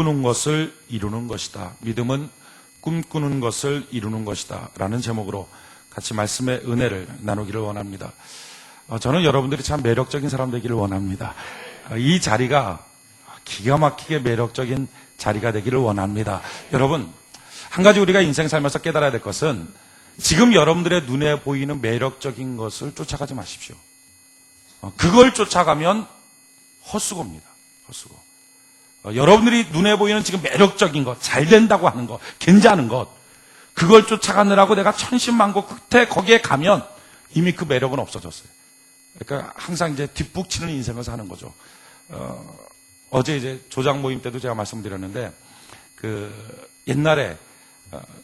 꾸는 것을 이루는 것이다. 믿음은 꿈꾸는 것을 이루는 것이다. 라는 제목으로 같이 말씀의 은혜를 나누기를 원합니다. 저는 여러분들이 참 매력적인 사람 되기를 원합니다. 이 자리가 기가 막히게 매력적인 자리가 되기를 원합니다. 여러분, 한 가지 우리가 인생 살면서 깨달아야 될 것은 지금 여러분들의 눈에 보이는 매력적인 것을 쫓아가지 마십시오. 그걸 쫓아가면 헛수고입니다. 헛수고. 여러분들이 눈에 보이는 지금 매력적인 것, 잘 된다고 하는 것, 괜찮은 것, 그걸 쫓아가느라고 내가 천신만고 끝에 거기에 가면 이미 그 매력은 없어졌어요. 그러니까 항상 이제 뒷북치는 인생을 사는 거죠. 어제 이제 조장 모임 때도 제가 말씀드렸는데, 옛날에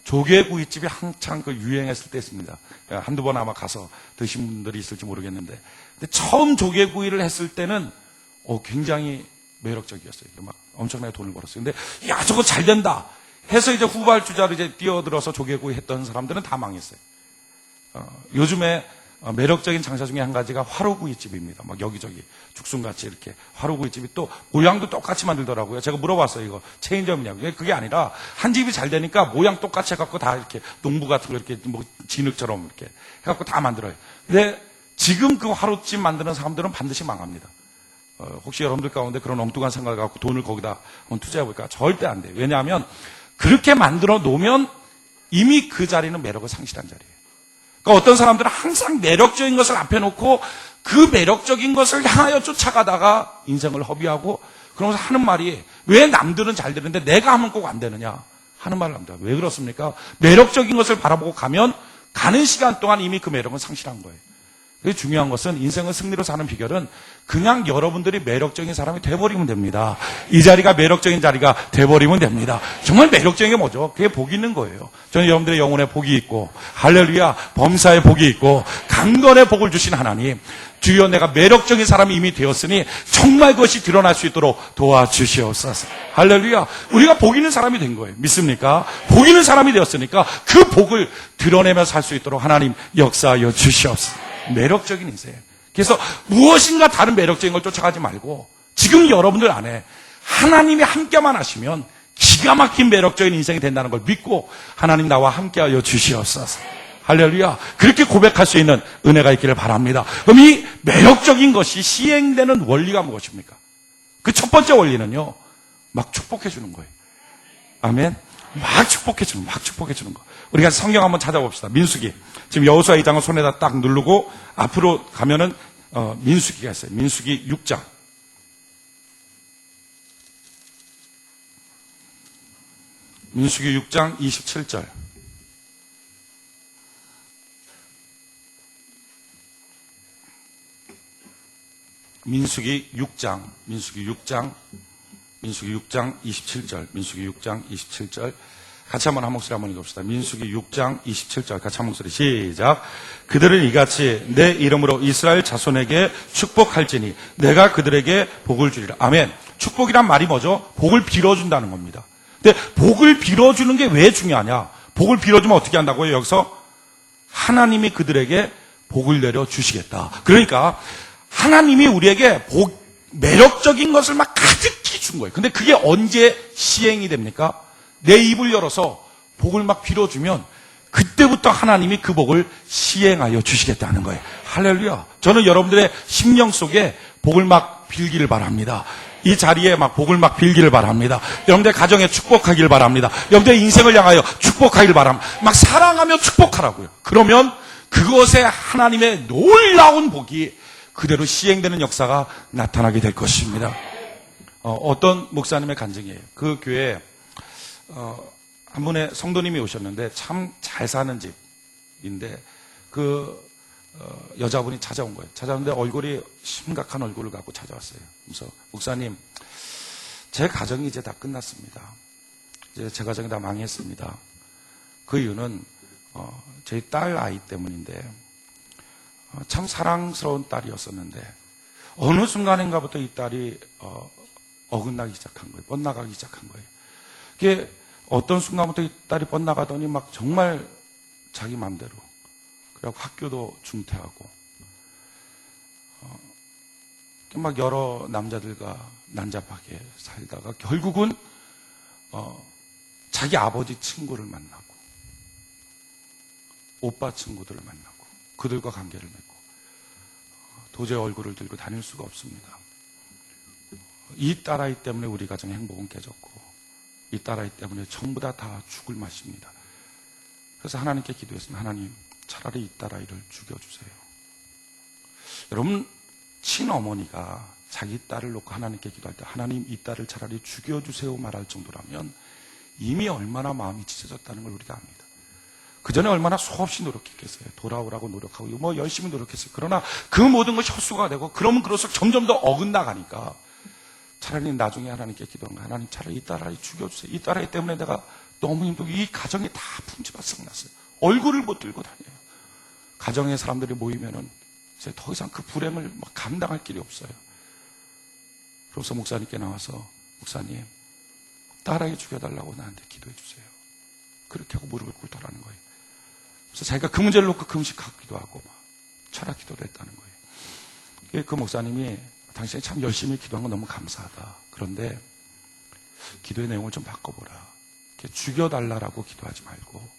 조개구이집이 한창 유행했을 때 있습니다. 한두 번 아마 가서 드신 분들이 있을지 모르겠는데, 근데 처음 조개구이를 했을 때는 굉장히 매력적이었어요. 막 엄청나게 돈을 벌었어요. 근데 야, 저거 잘 된다 해서 이제 후발주자로 이제 뛰어들어서 조개구이 했던 사람들은 다 망했어요. 요즘에 매력적인 장사 중에 한 가지가 화로구이집입니다. 막 여기저기 죽순같이 이렇게 화로구이집이 또 모양도 똑같이 만들더라고요. 제가 물어봤어요. 이거 체인점이냐고. 그게 아니라 한 집이 잘 되니까 모양 똑같이 해갖고 다 이렇게 농부 같은 거 이렇게 뭐 진흙처럼 이렇게 해갖고 다 만들어요. 근데 지금 그 화로집 만드는 사람들은 반드시 망합니다. 혹시 여러분들 가운데 그런 엉뚱한 생각을 갖고 돈을 거기다 한번 투자해볼까? 절대 안 돼요. 왜냐하면 그렇게 만들어 놓으면 이미 그 자리는 매력을 상실한 자리예요. 그러니까 어떤 사람들은 항상 매력적인 것을 앞에 놓고 그 매력적인 것을 향하여 쫓아가다가 인생을 허비하고 그러면서 하는 말이 왜 남들은 잘 되는데 내가 하면 꼭 안 되느냐 하는 말을 합니다. 왜 그렇습니까? 매력적인 것을 바라보고 가면 가는 시간 동안 이미 그 매력은 상실한 거예요. 중요한 것은 인생을 승리로 사는 비결은 그냥 여러분들이 매력적인 사람이 돼버리면 됩니다. 이 자리가 매력적인 자리가 돼버리면 됩니다. 정말 매력적인 게 뭐죠? 그게 복이 있는 거예요. 저는 여러분들의 영혼에 복이 있고 할렐루야 범사에 복이 있고 강건의 복을 주신 하나님, 주여 내가 매력적인 사람이 이미 되었으니 정말 그것이 드러날 수 있도록 도와주시옵소서. 할렐루야. 우리가 복 있는 사람이 된 거예요. 믿습니까? 복 있는 사람이 되었으니까 그 복을 드러내며 살 수 있도록 하나님 역사하여 주시옵소서. 매력적인 인생. 그래서 무엇인가 다른 매력적인 걸 쫓아가지 말고 지금 여러분들 안에 하나님이 함께만 하시면 기가 막힌 매력적인 인생이 된다는 걸 믿고 하나님 나와 함께하여 주시옵소서. 할렐루야. 그렇게 고백할 수 있는 은혜가 있기를 바랍니다. 그럼 이 매력적인 것이 시행되는 원리가 무엇입니까? 그 첫 번째 원리는요, 막 축복해 주는 거예요. 아멘. 막 축복해 주는 거. 우리가 성경 한번 찾아봅시다. 민수기. 지금 여호수아 2장을 손에다 딱 누르고 앞으로 가면은 민수기가 있어요. 민수기 6장. 민수기 6장 27절. 민수기 6장 27절. 민수기 6장 27절. 같이 한번 한 목소리 한번 읽읍시다. 민수기 6장 27절 같이 한 목소리 시작. 그들은 이같이 내 이름으로 이스라엘 자손에게 축복할지니 내가 그들에게 복을 주리라. 아멘. 축복이란 말이 뭐죠? 복을 빌어준다는 겁니다. 근데 복을 빌어주는 게 왜 중요하냐? 복을 빌어주면 어떻게 한다고요? 여기서 하나님이 그들에게 복을 내려주시겠다. 그러니까 하나님이 우리에게 매력적인 것을 막 가득히 준 거예요. 근데 그게 언제 시행이 됩니까? 내 입을 열어서 복을 막 빌어주면 그때부터 하나님이 그 복을 시행하여 주시겠다는 거예요. 할렐루야. 저는 여러분들의 심령 속에 복을 막 빌기를 바랍니다. 이 자리에 막 복을 막 빌기를 바랍니다. 여러분들 가정에 축복하기를 바랍니다. 여러분들의 인생을 향하여 축복하기를 바랍니다. 막 사랑하며 축복하라고요. 그러면 그것에 하나님의 놀라운 복이 그대로 시행되는 역사가 나타나게 될 것입니다. 어떤 목사님의 간증이에요. 그 교회에 한 분의 성도님이 오셨는데 참 잘 사는 집인데 여자분이 찾아온 거예요. 찾아오는데 얼굴이 심각한 얼굴을 갖고 찾아왔어요. 그래서 목사님, 제 가정이 이제 다 끝났습니다. 이제 제 가정이 다 망했습니다. 그 이유는 저희 딸 아이 때문인데 참 사랑스러운 딸이었었는데 어느 순간인가부터 이 딸이 어긋나기 시작한 거예요. 뻗나가기 시작한 거예요. 그게 어떤 순간부터 이 딸이 뻗나가더니 막 정말 자기 맘대로, 그래갖고 학교도 중퇴하고 막 여러 남자들과 난잡하게 살다가 결국은 자기 아버지 친구를 만나고 오빠 친구들을 만나고 그들과 관계를 맺고 도저히 얼굴을 들고 다닐 수가 없습니다. 이 딸아이 때문에 우리 가정의 행복은 깨졌고 이 딸아이 때문에 전부 다 죽을 맛입니다. 그래서 하나님께 기도했습니다. 하나님, 차라리 이 딸아이를 죽여주세요. 여러분, 친어머니가 자기 딸을 놓고 하나님께 기도할 때 하나님 이 딸을 차라리 죽여주세요 말할 정도라면 이미 얼마나 마음이 찢어졌다는 걸 우리가 압니다. 그 전에 얼마나 수없이 노력했겠어요. 돌아오라고 노력하고 뭐 열심히 노력했어요. 그러나 그 모든 것이 헛수가 되고 그러면 그럴수록 점점 더 어긋나가니까 차라리 나중에 하나님께 기도한 거예요. 하나님, 차라리 이 딸아이 죽여주세요. 이 딸아이 때문에 내가 너무 힘들고 이 가정이 다 풍지박산 났어요. 얼굴을 못 들고 다녀요. 가정의 사람들이 모이면은 이제 더 이상 그 불행을 막 감당할 길이 없어요. 그래서 목사님께 나와서 목사님, 딸아이 죽여달라고 나한테 기도해 주세요. 그렇게 하고 무릎을 꿇더라는 거예요. 그래서 자기가 그 문제를 놓고 금식하기도 하고 막 철학 기도를 했다는 거예요. 그 목사님이 당신이 참 열심히 기도한 건 너무 감사하다. 그런데 기도의 내용을 좀 바꿔보라. 죽여달라고 기도하지 말고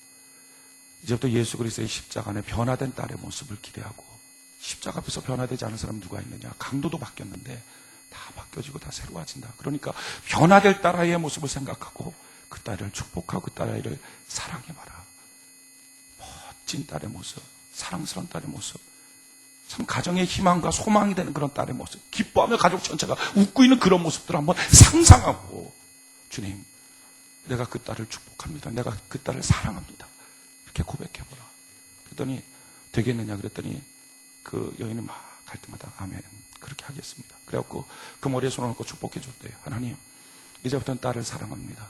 이제부터 예수 그리스도의 십자가 안에 변화된 딸의 모습을 기대하고 십자가 앞에서 변화되지 않은 사람은 누가 있느냐. 강도도 바뀌었는데 다 바뀌어지고 다 새로워진다. 그러니까 변화될 딸아이의 모습을 생각하고 그 딸을 축복하고 그 딸아이를 사랑해봐라. 멋진 딸의 모습, 사랑스러운 딸의 모습, 참 가정의 희망과 소망이 되는 그런 딸의 모습, 기뻐하며 가족 전체가 웃고 있는 그런 모습들을 한번 상상하고 주님, 내가 그 딸을 축복합니다. 내가 그 딸을 사랑합니다. 이렇게 고백해보라. 그랬더니 되겠느냐 그랬더니 그 여인은 막 갈 때마다 아멘, 그렇게 하겠습니다. 그래갖고 그 머리에 손을 얹고 축복해 줬대요. 하나님, 이제부터는 딸을 사랑합니다.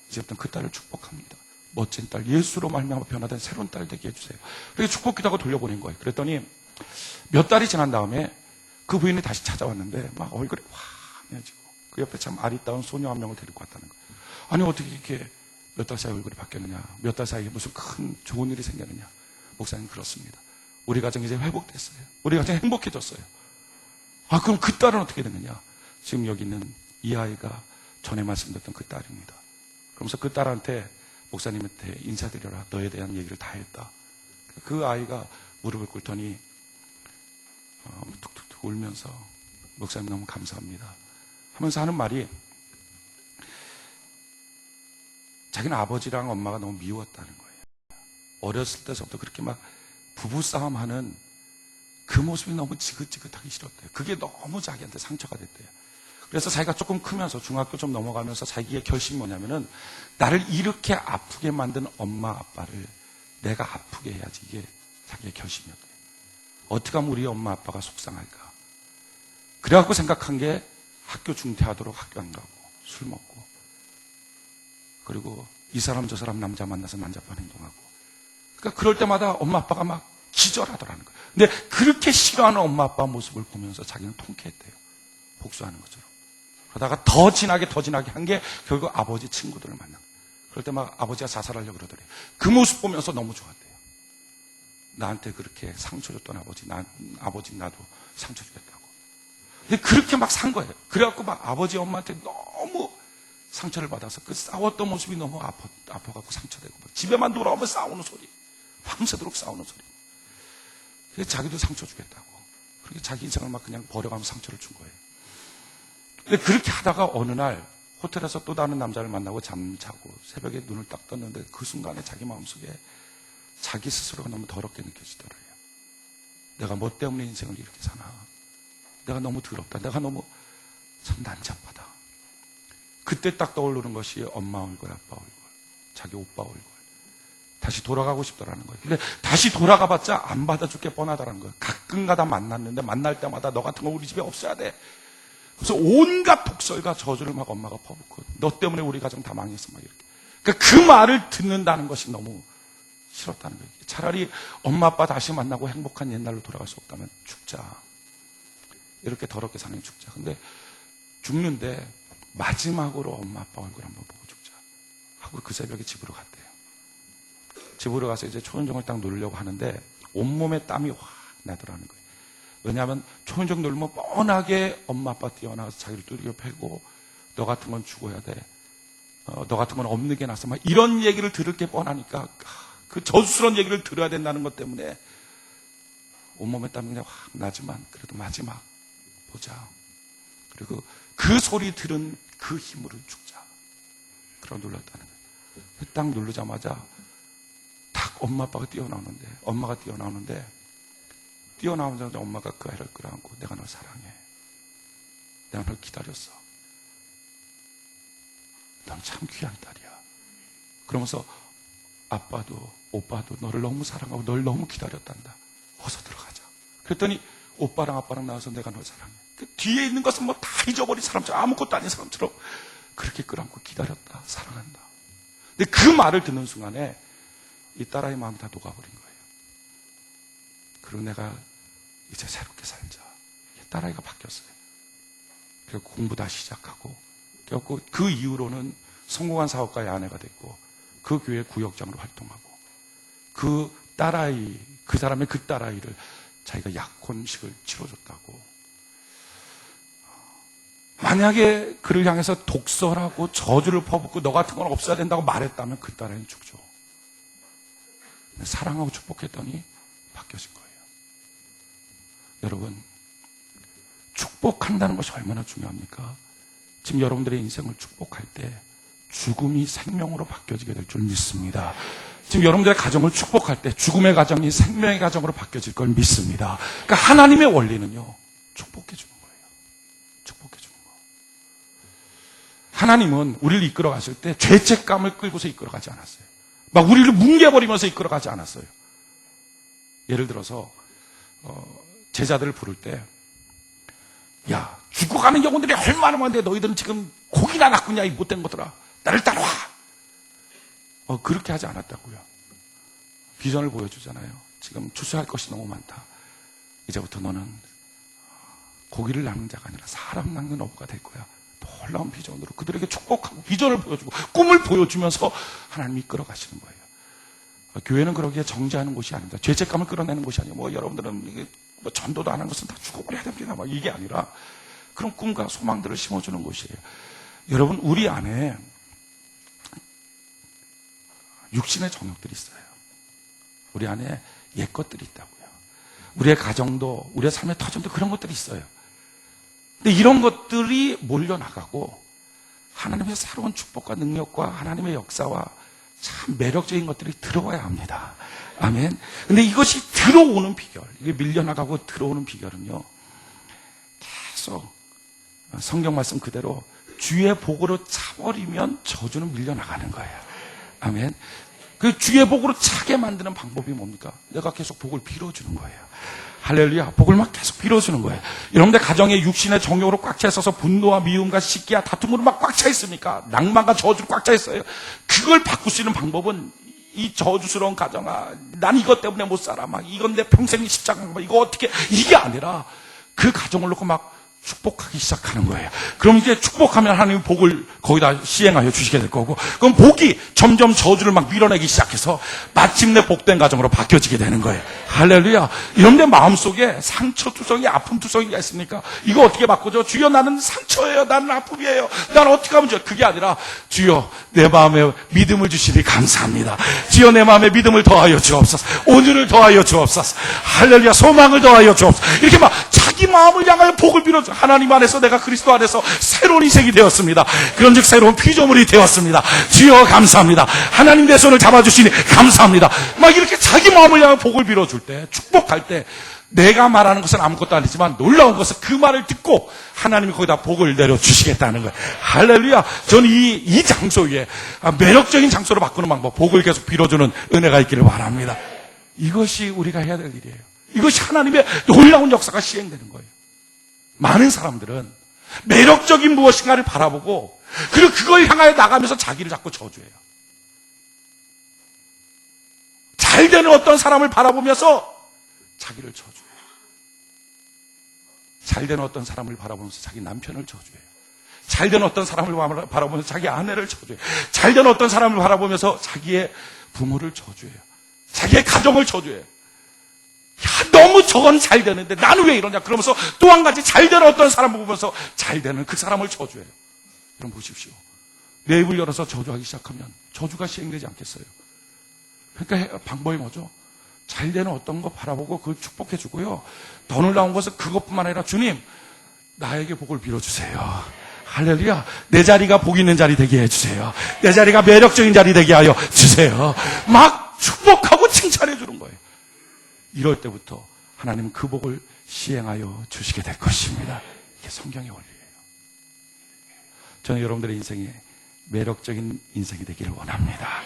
이제부터는 그 딸을 축복합니다. 멋진 딸, 예수로 말미암아 변화된 새로운 딸 되게 해주세요. 그렇게 축복 기도하고 돌려보낸 거예요. 그랬더니 몇 달이 지난 다음에 그 부인이 다시 찾아왔는데 막 얼굴이 화내지고 그 옆에 참 아리따운 소녀 한 명을 데리고 왔다는 거예요. 아니 어떻게 이렇게 몇 달 사이에 얼굴이 바뀌었느냐, 몇 달 사이에 무슨 큰 좋은 일이 생겼느냐. 목사님, 그렇습니다. 우리 가정이 이제 회복됐어요. 우리 가정이 행복해졌어요. 아, 그럼 그 딸은 어떻게 됐느냐. 지금 여기 있는 이 아이가 전에 말씀드렸던 그 딸입니다. 그러면서 그 딸한테 목사님한테 인사드려라, 너에 대한 얘기를 다 했다. 그 아이가 무릎을 꿇더니 툭툭툭 울면서 목사님 너무 감사합니다 하면서 하는 말이, 자기는 아버지랑 엄마가 너무 미웠다는 거예요. 어렸을 때서부터 그렇게 막 부부싸움하는 그 모습이 너무 지긋지긋하기 싫었대요. 그게 너무 자기한테 상처가 됐대요. 그래서 자기가 조금 크면서 중학교 좀 넘어가면서 자기의 결심이 뭐냐면은 나를 이렇게 아프게 만든 엄마 아빠를 내가 아프게 해야지, 이게 자기의 결심이었대요. 어떻게 하면 우리 엄마 아빠가 속상할까. 그래갖고 생각한 게 학교 중퇴하도록 학교 안 가고 술 먹고, 그리고 이 사람 저 사람 남자 만나서 남자판 행동하고. 그러니까 그럴 때마다 엄마 아빠가 막 기절하더라는 거예요. 근데 그렇게 싫어하는 엄마 아빠 모습을 보면서 자기는 통쾌했대요. 복수하는 것처럼. 그러다가 더 진하게 한 게 결국 아버지 친구들을 만난 거예요. 그럴 때 막 아버지가 자살하려고 그러더래요. 그 모습 보면서 너무 좋았대요. 나한테 그렇게 상처 줬던 아버지 나도 상처 주겠다고. 근데 그렇게 막 산 거예요. 그래갖고 막 아버지 엄마한테 너무 상처를 받아서 그 싸웠던 모습이 너무 아파갖고 상처되고, 막 집에만 돌아오면 싸우는 소리, 밤새도록 싸우는 소리. 그래서 자기도 상처 주겠다고. 그렇게 자기 인생을 막 그냥 버려가면서 상처를 준 거예요. 근데 그렇게 하다가 어느 날 호텔에서 또 다른 남자를 만나고 잠자고 새벽에 눈을 딱 떴는데 그 순간에 자기 마음속에 자기 스스로가 너무 더럽게 느껴지더래요. 내가 뭐 때문에 인생을 이렇게 사나. 내가 너무 더럽다. 내가 너무 참 난잡하다. 그때 딱 떠오르는 것이 엄마 얼굴, 아빠 얼굴, 자기 오빠 얼굴. 다시 돌아가고 싶더라는 거예요. 근데 다시 돌아가봤자 안 받아줄 게 뻔하다는 거예요. 가끔가다 만났는데 만날 때마다 너 같은 거 우리 집에 없어야 돼. 그래서 온갖 독설과 저주를 막 엄마가 퍼붓고, 너 때문에 우리 가정 다 망했어 막 이렇게. 그러니까 그 말을 듣는다는 것이 너무 싫었다는 거예요. 차라리 엄마 아빠 다시 만나고 행복한 옛날로 돌아갈 수 없다면 죽자. 이렇게 더럽게 사는 게 죽자. 근데 죽는데 마지막으로 엄마 아빠 얼굴 한번 보고 죽자 하고 그 새벽에 집으로 갔대요. 집으로 가서 이제 초인종을 딱 누르려고 하는데 온몸에 땀이 확 나더라는 거예요. 왜냐하면 초인종 누르면 뻔하게 엄마 아빠 뛰어나가서 자기를 두들겨 패고 너 같은 건 죽어야 돼. 너 같은 건 없는 게 나서 막 이런 얘기를 들을 게 뻔하니까 그 저주스러운 얘기를 들어야 된다는 것 때문에 온몸에 땀이 그냥 확 나지만 그래도 마지막 보자. 그리고 그 소리 들은 그 힘으로 죽자. 그러고 눌렀다는 거예요. 딱 누르자마자 딱 엄마 아빠가 뛰어나오는데 뛰어나오자마자 엄마가 그 아이를 끌어안고 내가 널 사랑해. 내가 널 기다렸어. 넌 참 귀한 딸이야. 그러면서 아빠도 오빠도 너를 너무 사랑하고 널 너무 기다렸단다. 어서 들어가자. 그랬더니 오빠랑 아빠랑 나와서 내가 널 사랑해. 그 뒤에 있는 것은 뭐 다 잊어버린 사람처럼 아무것도 아닌 사람처럼 그렇게 끌어안고 기다렸다. 사랑한다. 근데 그 말을 듣는 순간에 이 딸아이 마음이 다 녹아버린 거예요. 그리고 내가 이제 새롭게 살자. 딸아이가 바뀌었어요. 그리고 공부 다시 시작하고 그 이후로는 성공한 사업가의 아내가 됐고 그 교회 구역장으로 활동하고 그 딸아이, 그 사람의 그 딸아이를 자기가 약혼식을 치러줬다고. 만약에 그를 향해서 독설하고 저주를 퍼붓고 너 같은 건 없어야 된다고 말했다면 그 딸아이는 죽죠. 사랑하고 축복했더니 바뀌어진 거예요. 여러분, 축복한다는 것이 얼마나 중요합니까? 지금 여러분들의 인생을 축복할 때 죽음이 생명으로 바뀌어지게 될 줄 믿습니다. 지금 여러분들의 가정을 축복할 때 죽음의 가정이 생명의 가정으로 바뀌어질 걸 믿습니다. 그러니까 하나님의 원리는요, 축복해 주는 거예요. 축복해 주는 거. 하나님은 우리를 이끌어 가실 때 죄책감을 끌고서 이끌어 가지 않았어요. 막 우리를 뭉개버리면서 이끌어 가지 않았어요. 예를 들어서 제자들을 부를 때, 야, 죽어가는 영혼들이 얼마나 많은데 너희들은 지금 고기나 낚느냐, 이 못된 것들아. 나를 따라와. 그렇게 하지 않았다고요. 비전을 보여주잖아요. 지금 추수할 것이 너무 많다. 이제부터 너는 고기를 낚는 자가 아니라 사람 낚는 어부가 될 거야. 놀라운 비전으로 그들에게 축복하고 비전을 보여주고 꿈을 보여주면서 하나님이 이끌어가시는 거예요. 교회는 그러기에 정죄하는 곳이 아닙니다. 죄책감을 끌어내는 곳이 아니에요. 뭐 여러분들은 이게 뭐 전도도 안 한 것은 다 죽어버려야 됩니다. 막 이게 아니라 그런 꿈과 소망들을 심어주는 곳이에요. 여러분, 우리 안에 육신의 정욕들이 있어요. 우리 안에 옛 것들이 있다고요. 우리의 가정도, 우리의 삶의 터전도 그런 것들이 있어요. 근데 이런 것들이 몰려나가고 하나님의 새로운 축복과 능력과 하나님의 역사와 참 매력적인 것들이 들어와야 합니다. 아멘. 근데 이것이 들어오는 비결, 이게 밀려나가고 들어오는 비결은요, 계속 성경 말씀 그대로 주의 복으로 차버리면 저주는 밀려나가는 거예요. 아멘. 그 주의 복으로 차게 만드는 방법이 뭡니까? 내가 계속 복을 빌어주는 거예요. 할렐루야. 복을 막 계속 빌어주는 거예요. 여러분들 가정에 육신의 정욕으로 꽉 차 있어서 분노와 미움과 시기와 다툼으로 막 꽉 차 있습니까? 낭만과 저주로 꽉 차 있어요. 그걸 바꿀 수 있는 방법은 이 저주스러운 가정아, 난 이것 때문에 못 살아. 막 이건 내 평생이 십자가인 거. 이거 어떻게, 이게 아니라 그 가정을 놓고 막 축복하기 시작하는 거예요. 그럼 이제 축복하면 하나님이 복을 거기다 시행하여 주시게 될 거고, 그럼 복이 점점 저주를 막 밀어내기 시작해서 마침내 복된 가정으로 바뀌어지게 되는 거예요. 할렐루야. 이런데 마음속에 상처투성이, 아픔투성이가 있습니까? 이거 어떻게 바꾸죠? 주여, 나는 상처예요. 나는 아픔이에요. 나는 어떻게 하면 좋아요? 그게 아니라, 주여, 내 마음에 믿음을 주시니 감사합니다. 주여, 내 마음에 믿음을 더하여 주옵소서. 온유를 더하여 주옵소서. 할렐루야. 소망을 더하여 주옵소서. 이렇게 막 자기 마음을 향하여 복을 빌어줘. 하나님 안에서, 내가 그리스도 안에서 새로운 인생이 되었습니다. 그런즉 새로운 피조물이 되었습니다. 주여 감사합니다. 하나님 내 손을 잡아주시니 감사합니다. 막 이렇게 자기 마음을 향해 복을 빌어줄 때, 축복할 때, 내가 말하는 것은 아무것도 아니지만 놀라운 것은 그 말을 듣고 하나님이 거기다 복을 내려주시겠다는 거예요. 할렐루야. 저는 이 장소 위에 매력적인 장소로 바꾸는 방법, 복을 계속 빌어주는 은혜가 있기를 바랍니다. 이것이 우리가 해야 될 일이에요. 이것이 하나님의 놀라운 역사가 시행되는 거예요. 많은 사람들은 매력적인 무엇인가를 바라보고 그리고 그걸 향하여 나가면서 자기를 자꾸 저주해요. 잘 되는 어떤 사람을 바라보면서 자기를 저주해요. 잘 되는 어떤 사람을 바라보면서 자기 남편을 저주해요. 잘 되는 어떤 사람을 바라보면서 자기 아내를 저주해요. 잘 되는 어떤 사람을 바라보면서 자기의 부모를 저주해요. 자기의 가정을 저주해요. 야, 너무 저건 잘 되는데 나는 왜 이러냐? 그러면서 또 한 가지 잘 되는 어떤 사람을 보면서 잘 되는 그 사람을 저주해요. 여러분 보십시오. 내 입을 열어서 저주하기 시작하면 저주가 시행되지 않겠어요? 그러니까 방법이 뭐죠? 잘 되는 어떤 거 바라보고 그걸 축복해 주고요. 더 놀라운 것은 그것뿐만 아니라 주님, 나에게 복을 빌어주세요. 할렐루야. 내 자리가 복 있는 자리 되게 해주세요. 내 자리가 매력적인 자리 되게 하여 주세요. 막 축복하고 칭찬해 주는 거예요. 이럴 때부터 하나님은 그 복을 시행하여 주시게 될 것입니다. 이게 성경의 원리예요. 저는 여러분들의 인생에 매력적인 인생이 되기를 원합니다.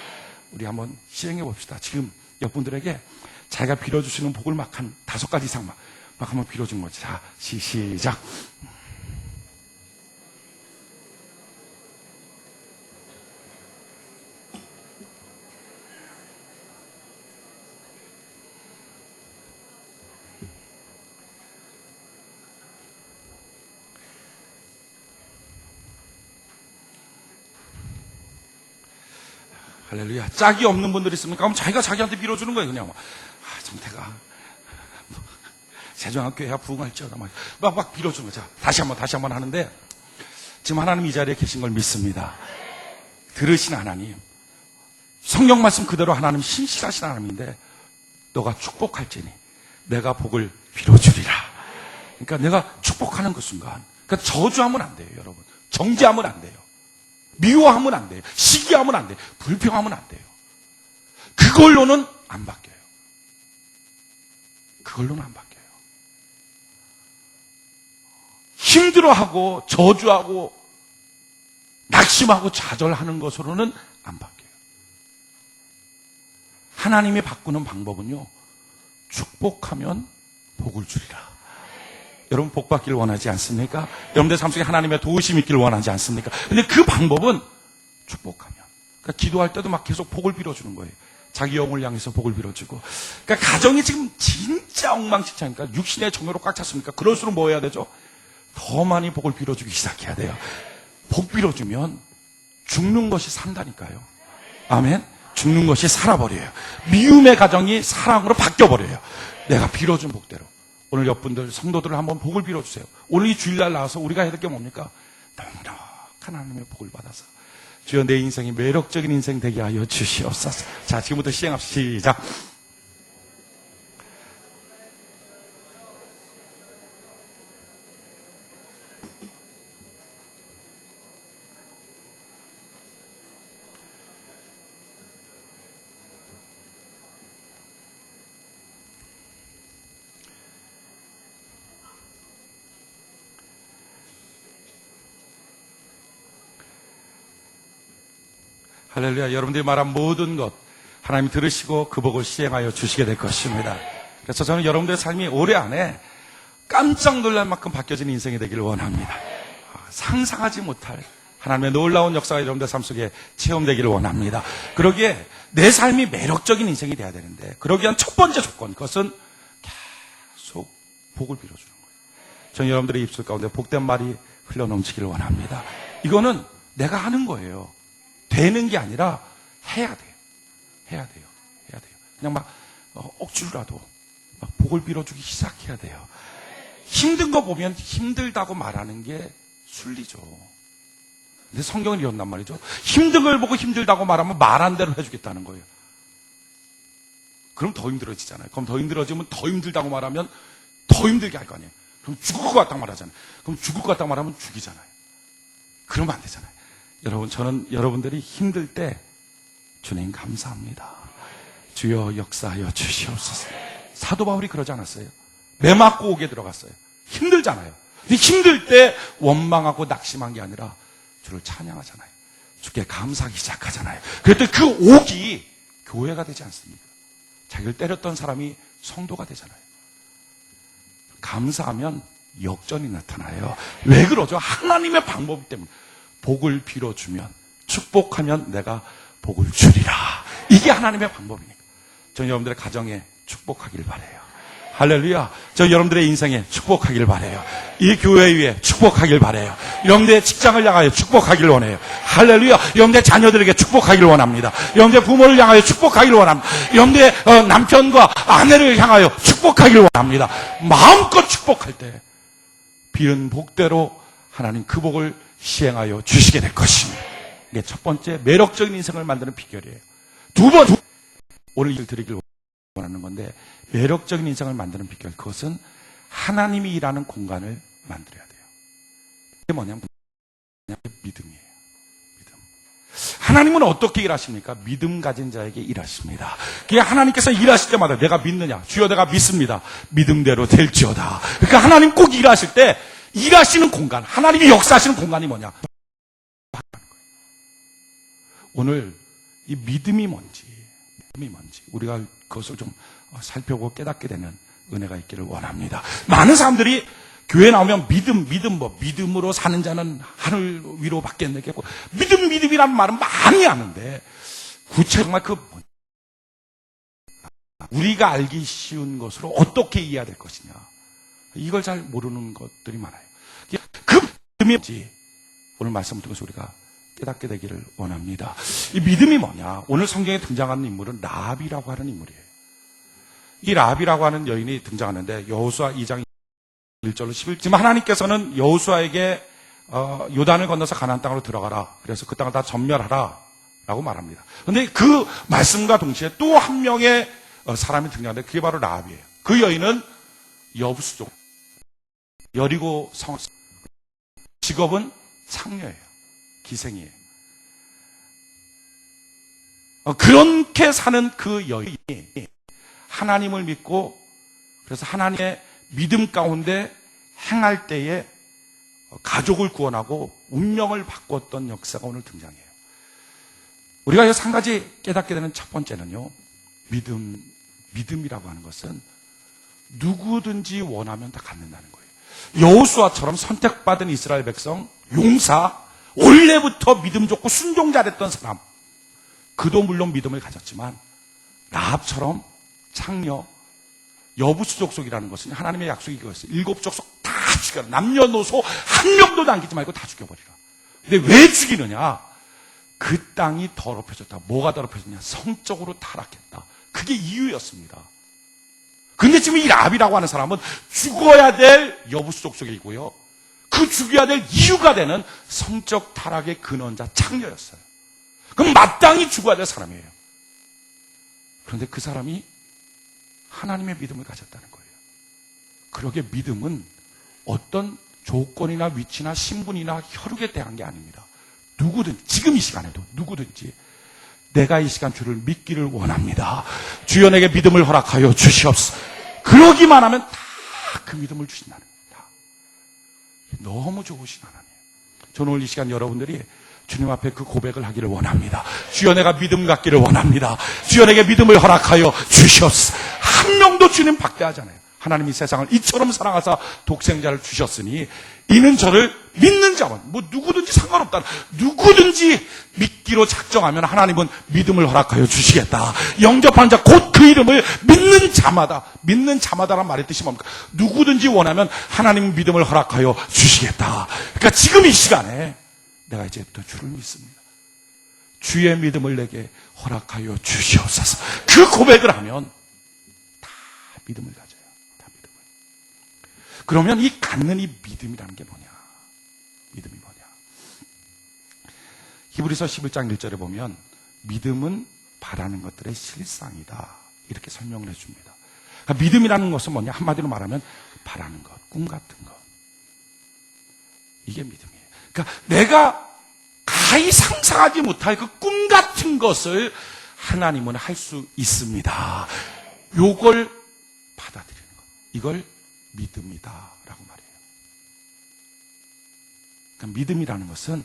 우리 한번 시행해 봅시다. 지금 옆분들에게 자기가 빌어주시는 복을 막 한 5가지 이상 막 한번 빌어준 거지. 자, 시작. 할렐루야. 짝이 없는 분들이 있습니까? 그럼 자기가 자기한테 빌어주는 거예요. 그냥 정태가 세종학교야 부흥할지어다 막 빌어주는 거죠. 다시 한번 하는데 지금 하나님 이 자리에 계신 걸 믿습니다. 들으신 하나님, 성경 말씀 그대로 하나님 신실하신 하나님인데 너가 축복할지니 내가 복을 빌어주리라. 그러니까 내가 축복하는 그 순간, 그러니까 저주하면 안 돼요, 여러분. 정죄하면 안 돼요. 미워하면 안 돼요. 시기하면 안 돼요. 불평하면 안 돼요. 그걸로는 안 바뀌어요. 그걸로는 안 바뀌어요. 힘들어하고 저주하고 낙심하고 좌절하는 것으로는 안 바뀌어요. 하나님이 바꾸는 방법은요, 축복하면 복을 주리라. 여러분 복 받기를 원하지 않습니까? 여러분들 삶 속에 하나님의 도우심이 있기를 원하지 않습니까? 근데 그 방법은 축복하면. 그러니까 기도할 때도 막 계속 복을 빌어주는 거예요. 자기 영혼을 향해서 복을 빌어주고. 그러니까 가정이 지금 진짜 엉망진창이니까 육신의 정욕으로 꽉 찼습니까? 그럴수록 뭐 해야 되죠? 더 많이 복을 빌어주기 시작해야 돼요. 복 빌어주면 죽는 것이 산다니까요. 아멘? 죽는 것이 살아버려요. 미움의 가정이 사랑으로 바뀌어버려요. 내가 빌어준 복대로. 오늘 옆분들, 성도들을 한번 복을 빌어주세요. 오늘 이 주일날 나와서 우리가 해야 될 게 뭡니까? 넉넉한 하나님의 복을 받아서 주여 내 인생이 매력적인 인생 되게 하여 주시옵소서. 자, 지금부터 시행합시다. 시작. 할렐루야. 여러분들이 말한 모든 것 하나님이 들으시고 그 복을 시행하여 주시게 될 것입니다. 그래서 저는 여러분들의 삶이 올해 안에 깜짝 놀랄 만큼 바뀌어지는 인생이 되기를 원합니다. 상상하지 못할 하나님의 놀라운 역사가 여러분들 삶 속에 체험되기를 원합니다. 그러기에 내 삶이 매력적인 인생이 돼야 되는데, 그러기 위한 첫 번째 조건, 그것은 계속 복을 빌어주는 거예요. 저는 여러분들의 입술 가운데 복된 말이 흘러넘치기를 원합니다. 이거는 내가 하는 거예요. 되는 게 아니라 해야 돼요. 해야 돼요. 그냥 막 억지로라도 막 복을 빌어주기 시작해야 돼요. 힘든 거 보면 힘들다고 말하는 게 순리죠. 근데 성경은 이런단 말이죠. 힘든 걸 보고 힘들다고 말하면 말한 대로 해주겠다는 거예요. 그럼 더 힘들어지잖아요. 그럼 더 힘들어지면 더 힘들다고 말하면 더 힘들게 할 거 아니에요. 그럼 죽을 것 같다고 말하잖아요. 그럼 죽을 것 같다고 말하면 죽이잖아요. 그러면 안 되잖아요. 여러분, 저는 여러분들이 힘들 때 주님 감사합니다. 주여 역사하여 주시옵소서. 사도 바울이 그러지 않았어요? 매 맞고 옥에 들어갔어요. 힘들잖아요. 근데 힘들 때 원망하고 낙심한 게 아니라 주를 찬양하잖아요. 주께 감사하기 시작하잖아요. 그럴 때 그 옥이 교회가 되지 않습니까? 자기를 때렸던 사람이 성도가 되잖아요. 감사하면 역전이 나타나요. 왜 그러죠? 하나님의 방법 때문에. 복을 빌어주면, 축복하면 내가 복을 주리라. 이게 하나님의 방법이니까. 저는 여러분들의 가정에 축복하길 바라요. 할렐루야. 저 여러분들의 인생에 축복하길 바라요. 이 교회 위에 축복하길 바라요. 여러분들의 직장을 향하여 축복하길 원해요. 할렐루야. 여러분들의 자녀들에게 축복하길 원합니다. 여러분들의 부모를 향하여 축복하길 원합니다. 여러분들의 남편과 아내를 향하여 축복하길 원합니다. 마음껏 축복할 때 빌은 복대로 하나님 그 복을 시행하여 주시게 될 것입니다. 이게 첫 번째 매력적인 인생을 만드는 비결이에요. 두 번, 오늘 이걸 드리길 원하는 건데, 매력적인 인생을 만드는 비결, 그것은 하나님이 일하는 공간을 만들어야 돼요. 이게 뭐냐면 믿음이에요. 믿음. 하나님은 어떻게 일하십니까? 믿음 가진 자에게 일하십니다. 그게 하나님께서 일하실 때마다 내가 믿느냐? 주여 내가 믿습니다. 믿음대로 될지어다. 그러니까 하나님 꼭 일하실 때 일하시는 공간, 하나님이 역사하시는 공간이 뭐냐? 오늘 이 믿음이 뭔지 우리가 그것을 좀 살펴보고 깨닫게 되는 은혜가 있기를 원합니다. 많은 사람들이 교회 나오면 믿음으로 사는 자는 하늘 위로 받겠네겠고, 믿음이라는 말은 많이 하는데, 구체 정말 우리가 알기 쉬운 것으로 어떻게 이해해야 될 것이냐, 이걸 잘 모르는 것들이 많아요. 그 믿음이 뭔지 오늘 말씀을 통해서 우리가 깨닫게 되기를 원합니다. 이 믿음이 뭐냐? 오늘 성경에 등장하는 인물은 라합이라고 하는 인물이에요. 이 라합이라고 하는 여인이 등장하는데, 여호수아 2장 1절로 11절, 지금 하나님께서는 여호수아에게 요단을 건너서 가나안 땅으로 들어가라, 그래서 그 땅을 다 전멸하라 라고 말합니다. 그런데 그 말씀과 동시에 또 한 명의 사람이 등장하는데, 그게 바로 라합이에요. 그 여인은 여부수족, 여리고 성, 직업은 창녀예요. 기생이에요. 그렇게 사는 그 여인이 하나님을 믿고, 그래서 하나님의 믿음 가운데 행할 때에 가족을 구원하고 운명을 바꿨던 역사가 오늘 등장해요. 우리가 여기서 한 가지 깨닫게 되는 첫 번째는요, 믿음이라고 하는 것은 누구든지 원하면 다 갖는다는 거예요. 여호수아처럼 선택받은 이스라엘 백성, 용사, 원래부터 믿음 좋고 순종 잘했던 사람, 그도 물론 믿음을 가졌지만, 라합처럼 창녀, 여부수족속이라는 것은 하나님의 약속이 그거였어요. 7족속 다 죽여라. 남녀노소 한 명도 남기지 말고 다 죽여버리라. 근데 왜 죽이느냐? 그 땅이 더럽혀졌다. 뭐가 더럽혀졌냐? 성적으로 타락했다. 그게 이유였습니다. 근데 지금 이 라합이라고 하는 사람은 죽어야 될 여부수족속이고요, 그 죽여야 될 이유가 되는 성적 타락의 근원자 창녀였어요. 그럼 마땅히 죽어야 될 사람이에요. 그런데 그 사람이 하나님의 믿음을 가졌다는 거예요. 그러게 믿음은 어떤 조건이나 위치나 신분이나 혈육에 대한 게 아닙니다. 누구든, 지금 이 시간에도 누구든지 내가 이 시간 주를 믿기를 원합니다. 주여 내게 믿음을 허락하여 주시옵소서. 그러기만 하면 다 그 믿음을 주신다는 겁니다. 너무 좋으신 하나님. 저는 오늘 이 시간 여러분들이 주님 앞에 그 고백을 하기를 원합니다. 주여 내가 믿음 갖기를 원합니다. 주여 내게 믿음을 허락하여 주시옵소서. 한 명도 주님 박대하잖아요. 하나님이 세상을 이처럼 사랑하사 독생자를 주셨으니 이는 저를 믿는 자만, 누구든지 상관없다. 누구든지 믿기로 작정하면 하나님은 믿음을 허락하여 주시겠다. 영접하는 자, 곧 그 이름을 믿는 자마다란 말의 뜻이 뭡니까? 누구든지 원하면 하나님은 믿음을 허락하여 주시겠다. 그러니까 지금 이 시간에 내가 이제부터 주를 믿습니다. 주의 믿음을 내게 허락하여 주시옵소서. 그 고백을 하면 다 믿음을 가져요. 다 믿음을. 그러면 이 갖는 이 믿음이라는 게 뭐냐? 믿음이 뭐냐? 히브리서 11장 1절에 보면 믿음은 바라는 것들의 실상이다, 이렇게 설명을 해줍니다. 그러니까 믿음이라는 것은 뭐냐? 한마디로 말하면 바라는 것, 꿈 같은 것. 이게 믿음이에요. 그러니까 내가 가히 상상하지 못할 그 꿈 같은 것을 하나님은 할 수 있습니다. 요걸 받아들이는 것, 이걸 믿음이다라고 말해요. 그러니까 믿음이라는 것은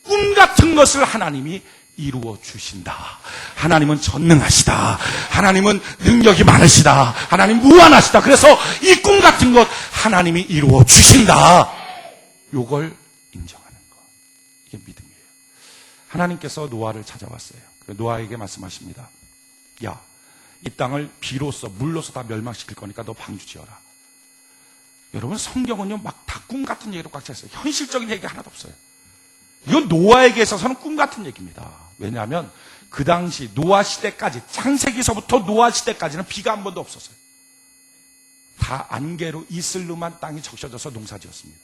꿈 같은 것을 하나님이 이루어 주신다. 하나님은 전능하시다. 하나님은 능력이 많으시다. 하나님 무한하시다. 그래서 이 꿈 같은 것 하나님이 이루어 주신다. 요걸 인정하는 것, 이게 믿음이에요. 하나님께서 노아를 찾아왔어요. 노아에게 말씀하십니다. 야, 이 땅을 비로소 물로서 다 멸망시킬 거니까 너 방주 지어라. 여러분, 성경은요 막 다 꿈 같은 얘기로 꽉 차 있어요. 현실적인 얘기가 하나도 없어요. 이건 노아에게 있어서는 꿈 같은 얘기입니다. 왜냐하면 그 당시 노아 시대까지, 창세기서부터 노아 시대까지는 비가 한 번도 없었어요. 다 안개로 이슬로만 땅이 적셔져서 농사지었습니다.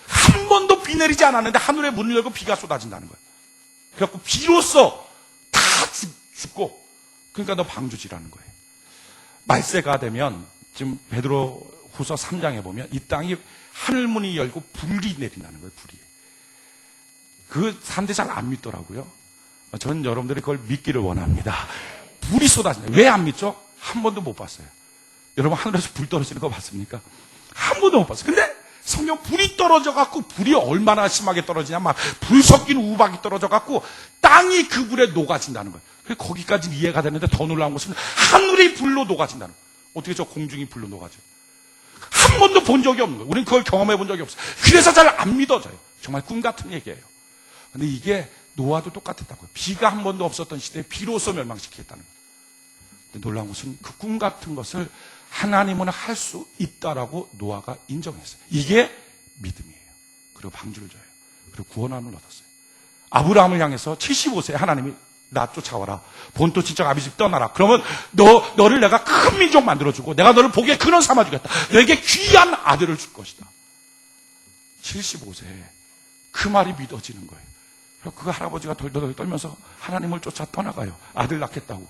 한 번도 비 내리지 않았는데 하늘에 문을 열고 비가 쏟아진다는 거예요. 그래갖고 비로소 다 죽고, 그러니까 너 방주지라는 거예요. 말세가 되면 지금 베드로 후서 3장에 보면 이 땅이 하늘문이 열고 불이 내린다는 거예요. 불이. 그 사람들이 잘 안 믿더라고요. 저는 여러분들이 그걸 믿기를 원합니다. 불이 쏟아진다. 왜 안 믿죠? 한 번도 못 봤어요. 여러분 하늘에서 불 떨어지는 거 봤습니까? 한 번도 못 봤어요. 근데 성경 불이 떨어져갖고, 불이 얼마나 심하게 떨어지냐, 막 불 섞인 우박이 떨어져갖고 땅이 그 불에 녹아진다는 거예요. 거기까지 이해가 되는데 더 놀라운 것은 하늘이 불로 녹아진다는 거예요. 어떻게 저 공중이 불로 녹아져요? 한 번도 본 적이 없는 거예요. 우리는 그걸 경험해 본 적이 없어요. 그래서 잘 안 믿어져요. 정말 꿈 같은 얘기예요. 근데 이게 노아도 똑같았다고요. 비가 한 번도 없었던 시대에 비로소 멸망시키겠다는 거예요. 근데 놀라운 것은 그 꿈 같은 것을 하나님은 할 수 있다라고 노아가 인정했어요. 이게 믿음이에요. 그리고 방주를 줘요. 그리고 구원함을 얻었어요. 아브라함을 향해서 75세에 하나님이 나 쫓아와라. 본토 친척 아비집 떠나라. 그러면 너를 내가 큰 민족 만들어주고 내가 너를 복의 근원 삼아주겠다. 너에게 귀한 아들을 줄 것이다. 75세에 그 말이 믿어지는 거예요. 그 할아버지가 덜덜 떨면서 하나님을 쫓아 떠나가요. 아들 낳겠다고.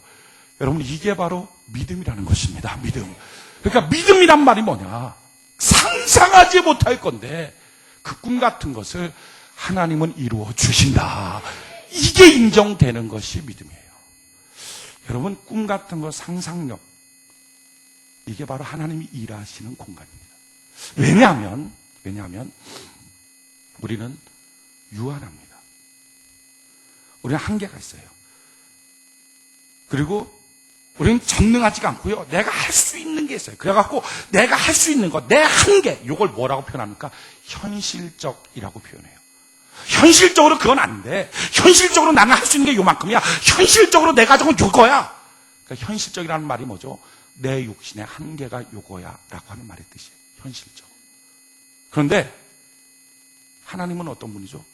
여러분, 이게 바로 믿음이라는 것입니다. 믿음. 그러니까 믿음이란 말이 뭐냐? 상상하지 못할 건데 그 꿈 같은 것을 하나님은 이루어 주신다. 이게 인정되는 것이 믿음이에요. 여러분, 꿈 같은 거, 상상력, 이게 바로 하나님이 일하시는 공간입니다. 왜냐하면 우리는 유한합니다. 우리는 한계가 있어요. 그리고 우리는 전능하지가 않고요. 내가 할 수 있는 게 있어요. 그래갖고 내가 할 수 있는 것, 내 한계, 이걸 뭐라고 표현합니까? 현실적이라고 표현해요. 현실적으로 그건 안 돼. 현실적으로 나는 할 수 있는 게 요만큼이야. 현실적으로 내가 저건 요거야. 그러니까 현실적이라는 말이 뭐죠? 내 육신의 한계가 요거야 라고 하는 말의 뜻이에요. 현실적. 그런데 하나님은 어떤 분이죠?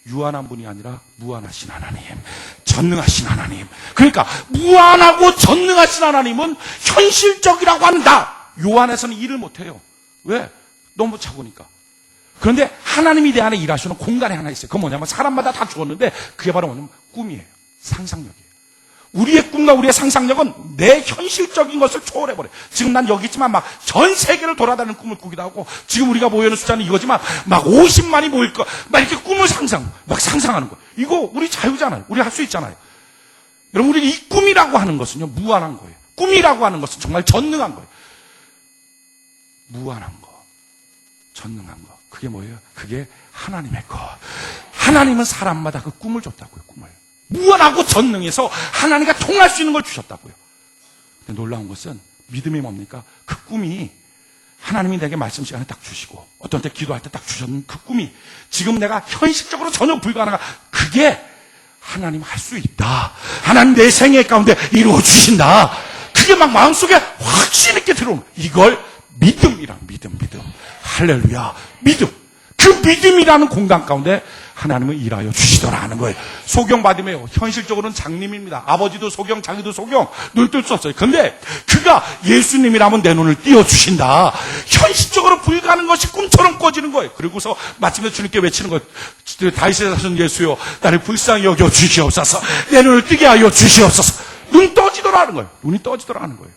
유한한 분이 아니라 무한하신 하나님, 전능하신 하나님. 그러니까 무한하고 전능하신 하나님은 현실적이라고 한다. 요한에서는 일을 못해요. 왜? 너무 차고니까. 그런데 하나님이 내 안에 일하시는 공간이 하나 있어요. 그건 뭐냐면 사람마다 다 죽었는데 그게 바로 뭐냐면 꿈이에요. 상상력이에요. 우리의 꿈과 우리의 상상력은 내 현실적인 것을 초월해버려요. 지금 난 여기 있지만 막 전 세계를 돌아다니는 꿈을 꾸기도 하고, 지금 우리가 모여있는 숫자는 이거지만 막 50만이 모일 거, 막 이렇게 꿈을 막 상상하는 거예요. 이거 우리 자유잖아요. 우리 할 수 있잖아요. 여러분, 우리 이 꿈이라고 하는 것은요, 무한한 거예요. 꿈이라고 하는 것은 정말 전능한 거예요. 무한한 거, 전능한 거. 그게 뭐예요? 그게 하나님의 것. 하나님은 사람마다 그 꿈을 줬다고요, 꿈을. 무한하고 전능해서 하나님과 통할 수 있는 걸 주셨다고요. 근데 놀라운 것은 믿음이 뭡니까? 그 꿈이 하나님이 내게 말씀 시간에 딱 주시고 어떤 때 기도할 때 딱 주셨는 그 꿈이 지금 내가 현실적으로 전혀 불가능한, 그게 하나님 할 수 있다. 하나님 내 생애 가운데 이루어 주신다. 그게 막 마음속에 확신 있게 들어오는, 이걸 믿음이란 믿음. 할렐루야. 믿음. 그 믿음이라는 공간 가운데 하나님은 일하여 주시더라 하는 거예요. 소경받으며 현실적으로는 장님입니다. 아버지도 소경, 자기도 소경, 눈 뜰 수 없어요. 근데 그가 예수님이라면 내 눈을 띄워주신다. 현실적으로 불가능한 것이 꿈처럼 꿔지는 거예요. 그리고서 마침내 주님께 외치는 거예요. 다윗의 자손 예수여, 나를 불쌍히 여겨 주시옵소서. 내 눈을 뜨게 하여 주시옵소서. 눈 떠지더라 하는 거예요. 눈이 떠지더라 하는 거예요.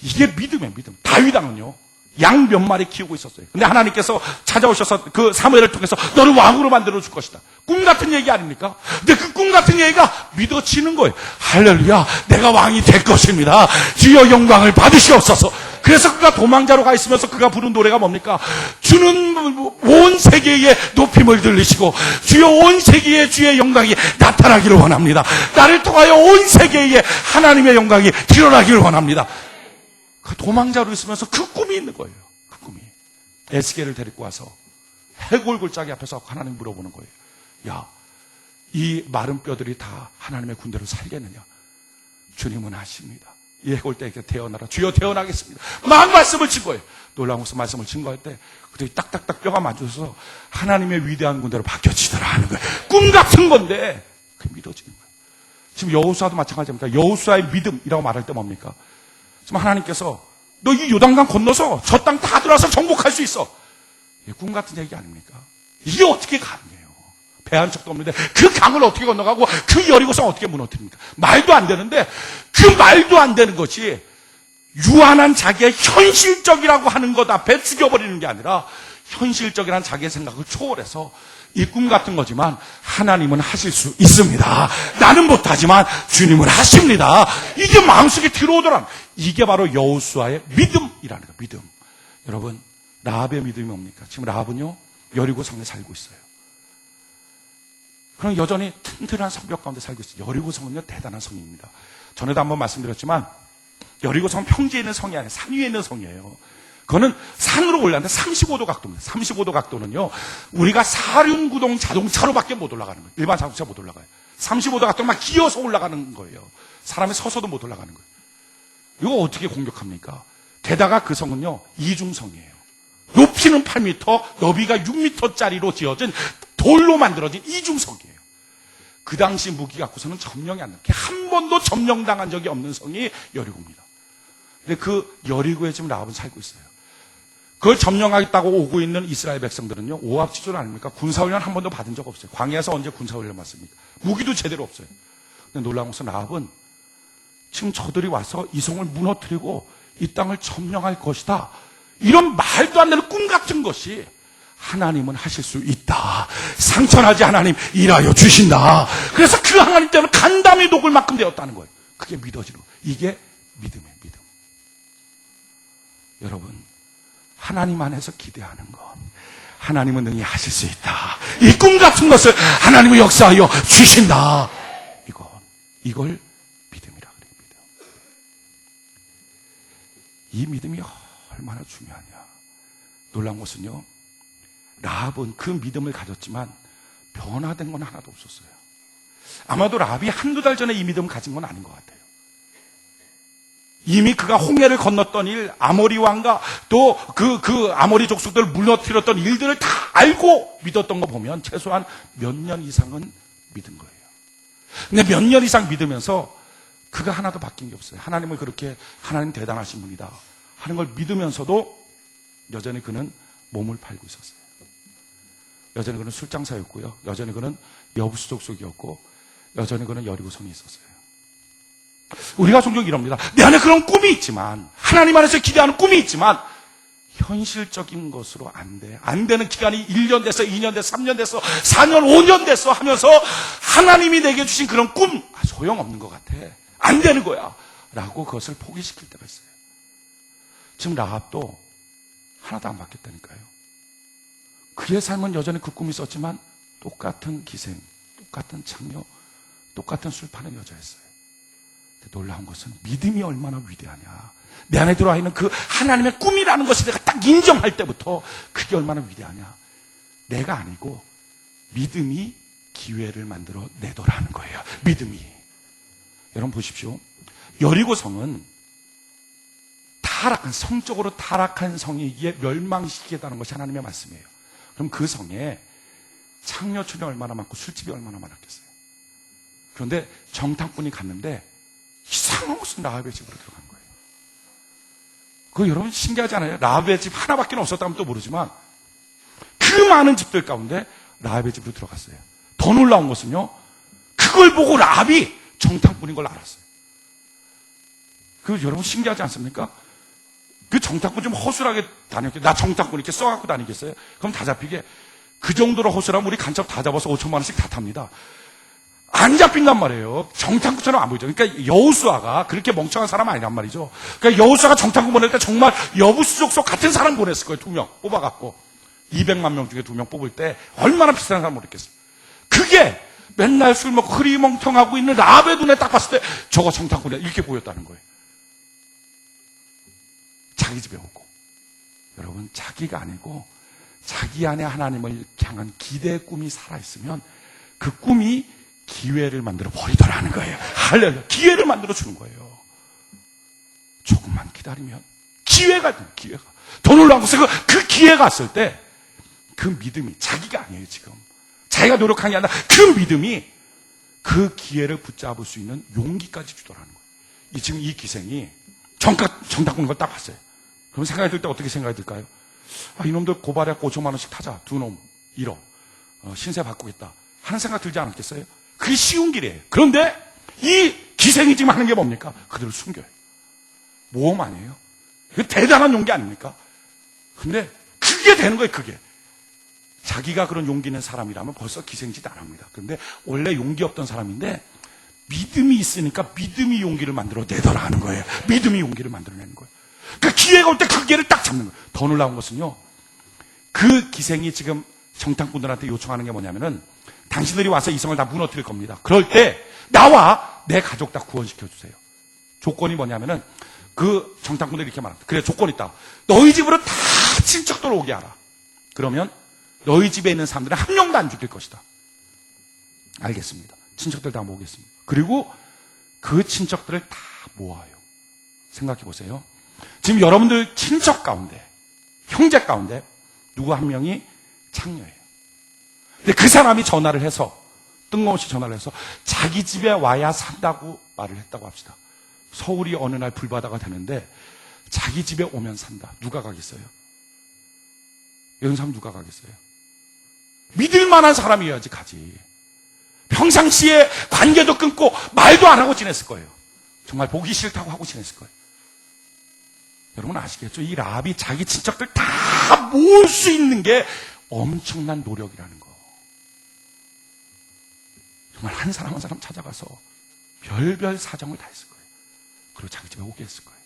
이게 믿음이에요, 믿음. 다윗 왕은요, 양 몇 마리 키우고 있었어요. 근데 하나님께서 찾아오셔서 그 사무엘을 통해서 너를 왕으로 만들어 줄 것이다. 꿈 같은 얘기 아닙니까? 근데 그 꿈 같은 얘기가 믿어지는 거예요. 할렐루야, 내가 왕이 될 것입니다. 주여 영광을 받으시옵소서. 그래서 그가 도망자로 가 있으면서 그가 부른 노래가 뭡니까? 주는 온 세계에 높임을 들리시고 주여 온 세계에 주의 영광이 나타나기를 원합니다. 나를 통하여 온 세계에 하나님의 영광이 드러나기를 원합니다. 그 도망자로 있으면서 그 꿈이 있는 거예요. 그 꿈이. 에스겔을 데리고 와서 해골 골짜기 앞에서 하나님 물어보는 거예요. 야, 이 마른 뼈들이 다 하나님의 군대로 살겠느냐? 주님은 아십니다. 이 해골떼에게 태어나라. 주여 태어나겠습니다. 막 말씀을 친 거예요. 놀라운 것은 말씀을 친 거할 때 그들이 딱딱딱 뼈가 맞춰서 하나님의 위대한 군대로 바뀌어지더라 하는 거예요. 꿈 같은 건데 그게 믿어지는 거예요. 지금 여호수아도 마찬가지입니다. 여호수아의 믿음이라고 말할 때 뭡니까? 지금 하나님께서 너 이 요단강 건너서 저 땅 다 들어와서 정복할 수 있어. 이게 꿈 같은 얘기 아닙니까? 이게 어떻게 가능해요? 배 한 척도 없는데 그 강을 어떻게 건너가고 그 여리고성 어떻게 무너뜨립니까? 말도 안 되는데 그 말도 안 되는 것이 유한한 자기의 현실적이라고 하는 것 앞에 죽여버리는 게 아니라 현실적이라는 자기의 생각을 초월해서 이 꿈 같은 거지만 하나님은 하실 수 있습니다. 나는 못하지만 주님은 하십니다. 이게 마음속에 들어오더라. 이게 바로 여호수아의 믿음이라는 거예요. 믿음. 여러분, 라합의 믿음이 뭡니까? 지금 라합은요 여리고성에 살고 있어요. 그럼 여전히 튼튼한 성벽 가운데 살고 있어요. 여리고성은요 대단한 성입니다. 전에도 한번 말씀드렸지만 여리고성은 평지에 있는 성이 아니라 산 위에 있는 성이에요. 그거는 산으로 올라가는데 35도 각도입니다. 35도 각도는요 우리가 사륜구동 자동차로밖에 못 올라가는 거예요. 일반 자동차 못 올라가요. 35도 각도는 막 기어서 올라가는 거예요. 사람이 서서도 못 올라가는 거예요. 이거 어떻게 공격합니까? 게다가 그 성은요 이중성이에요. 높이는 8m, 너비가 6m짜리로 지어진 돌로 만들어진 이중성이에요. 그 당시 무기 갖고서는 점령이 안 돼요. 한 번도 점령당한 적이 없는 성이 여리고입니다. 근데 그 여리고에 지금 라합은 살고 있어요. 그걸 점령하겠다고 오고 있는 이스라엘 백성들은요 오합지졸 아닙니까? 군사훈련 한 번도 받은 적 없어요. 광야에서 언제 군사훈련 받습니까? 무기도 제대로 없어요. 근데 놀라운 것은 라합은 지금 저들이 와서 이 성을 무너뜨리고 이 땅을 점령할 것이다, 이런 말도 안 되는 꿈 같은 것이 하나님은 하실 수 있다, 상천하지 하나님 일하여 주신다. 그래서 그 하나님 때문에 간담이 녹을 만큼 되었다는 거예요. 그게 믿어지는 거예요. 이게 믿음이에요. 믿음. 여러분, 하나님 안에서 기대하는 것, 하나님은 능히 하실 수 있다, 이 꿈 같은 것을 하나님은 역사하여 주신다, 이걸 믿음이라 그래요. 믿음. 이 믿음이 얼마나 중요하냐. 놀라운 것은요 라합은 그 믿음을 가졌지만 변화된 건 하나도 없었어요. 아마도 라합이 한두 달 전에 이 믿음을 가진 건 아닌 것 같아요. 이미 그가 홍해를 건넜던 일, 아모리 왕과 또 그 아모리 족속들을 무너뜨렸던 일들을 다 알고 믿었던 거 보면 최소한 몇 년 이상은 믿은 거예요. 근데 몇 년 이상 믿으면서 그가 하나도 바뀐 게 없어요. 하나님을 그렇게 하나님 대단하신 분이다 하는 걸 믿으면서도 여전히 그는 몸을 팔고 있었어요. 여전히 그는 술장사였고요. 여전히 그는 여부수 족속이었고 여전히 그는 여리고성에 있었어요. 우리가 종종 이럽니다. 내 안에 그런 꿈이 있지만, 하나님 안에서 기대하는 꿈이 있지만 현실적인 것으로 안 돼. 안 되는 기간이 1년 됐어, 2년 됐어, 3년 됐어, 4년, 5년 됐어 하면서 하나님이 내게 주신 그런 꿈 소용없는 것 같아, 안 되는 거야 라고 그것을 포기시킬 때가 있어요. 지금 라합도 하나도 안 바뀌었다니까요. 그의 삶은 여전히 그 꿈이 있었지만 똑같은 기생, 똑같은 장녀, 똑같은 술 파는 여자였어요. 놀라운 것은 믿음이 얼마나 위대하냐. 내 안에 들어와 있는 그 하나님의 꿈이라는 것을 내가 딱 인정할 때부터 그게 얼마나 위대하냐. 내가 아니고 믿음이 기회를 만들어 내더라는 거예요. 믿음이. 여러분 보십시오. 여리고성은 타락한, 성적으로 타락한 성이기에 멸망시키겠다는 것이 하나님의 말씀이에요. 그럼 그 성에 창녀촌이 얼마나 많고 술집이 얼마나 많았겠어요. 그런데 정탐꾼이 갔는데 이상한 무슨 라합의 집으로 들어간 거예요. 그거 여러분 신기하지 않아요? 라합의 집 하나밖에 없었다면 또 모르지만 그 많은 집들 가운데 라합의 집으로 들어갔어요. 더 놀라운 것은요, 그걸 보고 라합이 정탐꾼인 걸 알았어요. 그 여러분 신기하지 않습니까? 그 정탐꾼 좀 허술하게 다녔겠어요. 나 정탐꾼 이렇게 써갖고 다니겠어요? 그럼 다 잡히게. 그 정도로 허술하면 우리 간첩 다 잡아서 5천만 원씩 다 탑니다. 안 잡힌단 말이에요. 정탐꾼처럼 안 보이죠. 그러니까 여호수아가 그렇게 멍청한 사람 아니란 말이죠. 그러니까 여호수아가 정탐꾼 보낼 때 정말 여부수 족속 같은 사람 보냈을 거예요. 2명 뽑아갖고 200만 명 중에 2명 뽑을 때 얼마나 비싼 사람 모르겠어요. 그게 맨날 술 먹고 흐리멍텅하고 있는 라합의 눈에 딱 봤을 때 저거 정탐꾼이야 이렇게 보였다는 거예요. 자기 집에 오고. 여러분, 자기가 아니고 자기 안에 하나님을 향한 기대의 꿈이 살아있으면 그 꿈이 기회를 만들어 버리더라는 거예요. 할렐루야. 기회를 만들어 주는 거예요. 조금만 기다리면 기회가. 더 놀라운 것은 그 기회가 왔을 때 그 믿음이, 자기가 아니에요 지금. 자기가 노력한 게 아니라 그 믿음이 그 기회를 붙잡을 수 있는 용기까지 주더라는 거예요. 지금 이 기생이 정탐꾼 걸 딱 봤어요. 그럼 생각이 들 때 어떻게 생각이 들까요? 이놈들 고발해갖고 5천만 원씩 타자. 두 놈 잃어. 신세 바꾸겠다 하는 생각 들지 않았겠어요? 그게 쉬운 길이에요. 그런데 이 기생이 지금 하는 게 뭡니까? 그들을 숨겨요. 모험 아니에요? 이거 대단한 용기 아닙니까? 근데 그게 되는 거예요, 그게. 자기가 그런 용기 있는 사람이라면 벌써 기생짓 안 합니다. 그런데 원래 용기 없던 사람인데 믿음이 있으니까 믿음이 용기를 만들어내더라 하는 거예요. 믿음이 용기를 만들어내는 거예요. 그 기회가 올 때 그 기회를 딱 잡는 거예요. 더 놀라운 것은요, 그 기생이 지금 정탐꾼들한테 요청하는 게 뭐냐면은 당신들이 와서 이성을 다 무너뜨릴 겁니다. 그럴 때 나와 내 가족 다 구원시켜 주세요. 조건이 뭐냐면은 그 정탐꾼들이 이렇게 말합니다. 그래, 조건 있다. 너희 집으로 다 친척들 오게 하라. 그러면 너희 집에 있는 사람들은 한 명도 안 죽일 것이다. 알겠습니다. 친척들 다 모으겠습니다. 그리고 그 친척들을 다 모아요. 생각해 보세요. 지금 여러분들 친척 가운데, 형제 가운데 누구 한 명이 창녀예요. 근데 그 사람이 전화를 해서, 뜬금없이 전화를 해서 자기 집에 와야 산다고 말을 했다고 합시다. 서울이 어느 날 불바다가 되는데 자기 집에 오면 산다. 누가 가겠어요? 이런 사람 누가 가겠어요? 믿을 만한 사람이어야지 가지. 평상시에 관계도 끊고 말도 안 하고 지냈을 거예요. 정말 보기 싫다고 하고 지냈을 거예요. 여러분 아시겠죠? 이 라합이 자기 친척들 다 모을 수 있는 게 엄청난 노력이라는 거. 정말 한 사람 한 사람 찾아가서 별별 사정을 다 했을 거예요. 그리고 자기 집에 오게 했을 거예요.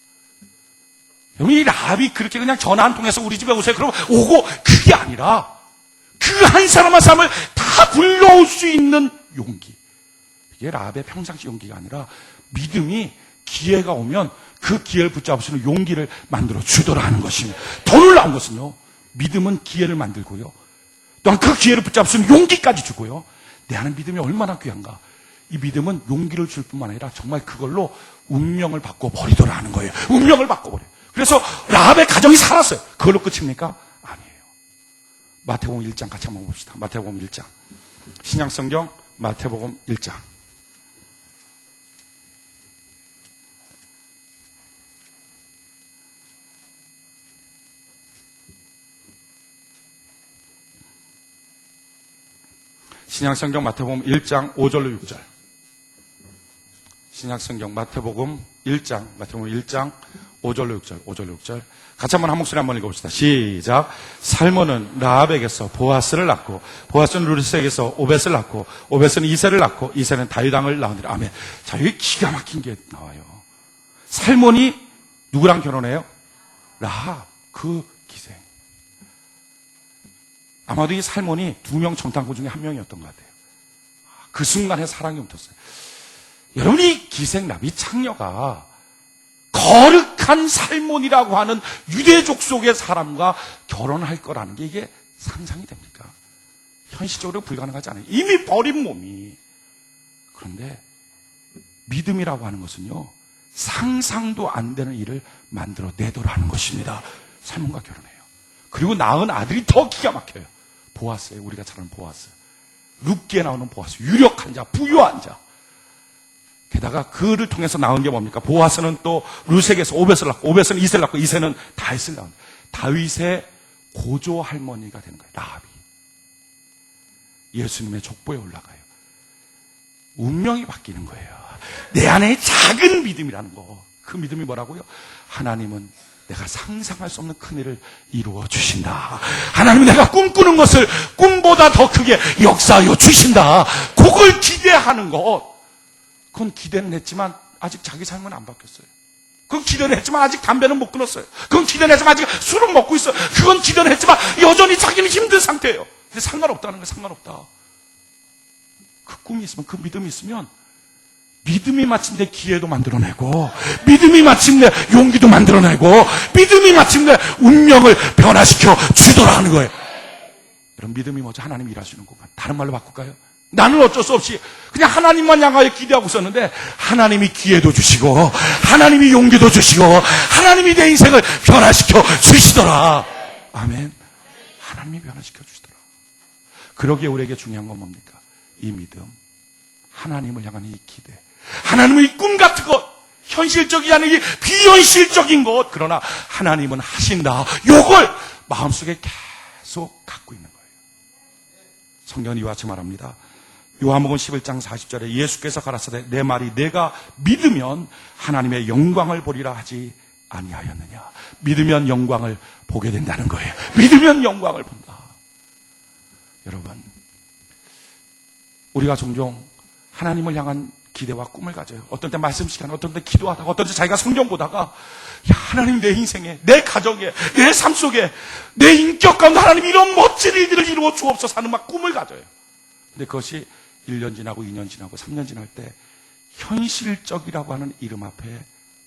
여러분, 이 라합이 그렇게 그냥 전화 한 통해서 우리 집에 오세요 그러면 오고, 그게 아니라 그 한 사람 한 사람을 다 불러올 수 있는 용기. 이게 라합의 평상시 용기가 아니라 믿음이 기회가 오면 그 기회를 붙잡을 수 있는 용기를 만들어 주더라 하는 것입니다. 더 놀라운 것은요, 믿음은 기회를 만들고요, 또한 그 기회를 붙잡을 수 있는 용기까지 주고요. 내 안에 믿음이 얼마나 귀한가. 이 믿음은 용기를 줄 뿐만 아니라 정말 그걸로 운명을 바꿔버리더라 하는 거예요. 운명을 바꿔버려요. 그래서 라합의 가정이 살았어요. 그걸로 끝입니까? 아니에요. 마태복음 1장 같이 한번 봅시다. 마태복음 1장. 신약성경 마태복음 1장. 신약성경 마태복음 1장 5절로 6절. 신약성경 마태복음 1장 5절로 6절, 5절로 6절. 같이 한번 한 목소리 한번 읽어봅시다. 시작. 살몬은 라합에게서 보아스를 낳고, 보아스는 루스에게서 오벳을 낳고, 오벳은 이새를 낳고, 이새는 다윗왕을 낳으니라. 아멘. 자, 여기 기가 막힌 게 나와요. 살몬이 누구랑 결혼해요? 라합, 그 기생. 아마도 이 살몬이 2명 정탐꾼 중에 1명이었던 것 같아요. 그 순간에 사랑이 옅었어요. 여러분, 이 기생 라합, 이 창녀가 거룩한 살몬이라고 하는 유대족 속의 사람과 결혼할 거라는 게 이게 상상이 됩니까? 현실적으로 불가능하지 않아요. 이미 버린 몸이. 그런데 믿음이라고 하는 것은요, 상상도 안 되는 일을 만들어내더라 하는 것입니다. 살몬과 결혼해요. 그리고 낳은 아들이 더 기가 막혀요. 보아스예요. 우리가 잘 아는 보아스. 룻기에 나오는 보아스. 유력한 자, 부유한 자. 게다가 그를 통해서 나온 게 뭡니까? 보아스는 또 룻에게서 오벳을 낳고, 오벳은 이새를 낳고, 이새는 다윗을 낳은, 다윗의 고조 할머니가 되는 거예요. 라합이. 예수님의 족보에 올라가요. 운명이 바뀌는 거예요. 내 안에 작은 믿음이라는 거. 그 믿음이 뭐라고요? 하나님은 내가 상상할 수 없는 큰일을 이루어 주신다. 하나님은 내가 꿈꾸는 것을 꿈보다 더 크게 역사하여 주신다. 그걸 기대하는 것. 그건 기대는 했지만 아직 자기 삶은 안 바뀌었어요. 그건 기대는 했지만 아직 담배는 못 끊었어요. 그건 기대는 했지만 아직 술은 먹고 있어요. 그건 기대는 했지만 여전히 자기는 힘든 상태예요. 근데 상관없다는 거예요. 상관없다. 그 꿈이 있으면, 그 믿음이 있으면 믿음이 마침내 기회도 만들어내고, 믿음이 마침내 용기도 만들어내고, 믿음이 마침내 운명을 변화시켜 주더라 하는 거예요. 여러분, 믿음이 뭐죠? 하나님 일하시는 공간. 다른 말로 바꿀까요? 나는 어쩔 수 없이 그냥 하나님만 향하여 기대하고 있었는데 하나님이 기회도 주시고, 하나님이 용기도 주시고, 하나님이 내 인생을 변화시켜 주시더라. 아멘. 하나님이 변화시켜 주시더라. 그러기에 우리에게 중요한 건 뭡니까? 이 믿음, 하나님을 향한 이 기대, 하나님의 꿈 같은 것, 현실적이 아닌 이 비현실적인 것, 그러나 하나님은 하신다, 요걸 마음속에 계속 갖고 있는 거예요. 성경은 이와 같이 말합니다. 요한복음 11장 40절에 예수께서 가라사대 내 말이 내가 믿으면 하나님의 영광을 보리라 하지 아니하였느냐. 믿으면 영광을 보게 된다는 거예요. 믿으면 영광을 본다. 여러분, 우리가 종종 하나님을 향한 기대와 꿈을 가져요. 어떤 때 말씀 시간, 어떤 때 기도하다가, 어떤 때 자기가 성경 보다가 야, 하나님 내 인생에, 내 가정에, 내 삶 속에, 내 인격 가운데 하나님 이런 멋진 일들을 이루어 주옵소서 하는 막 꿈을 가져요. 근데 그것이 1년 지나고 2년 지나고 3년 지날 때 현실적이라고 하는 이름 앞에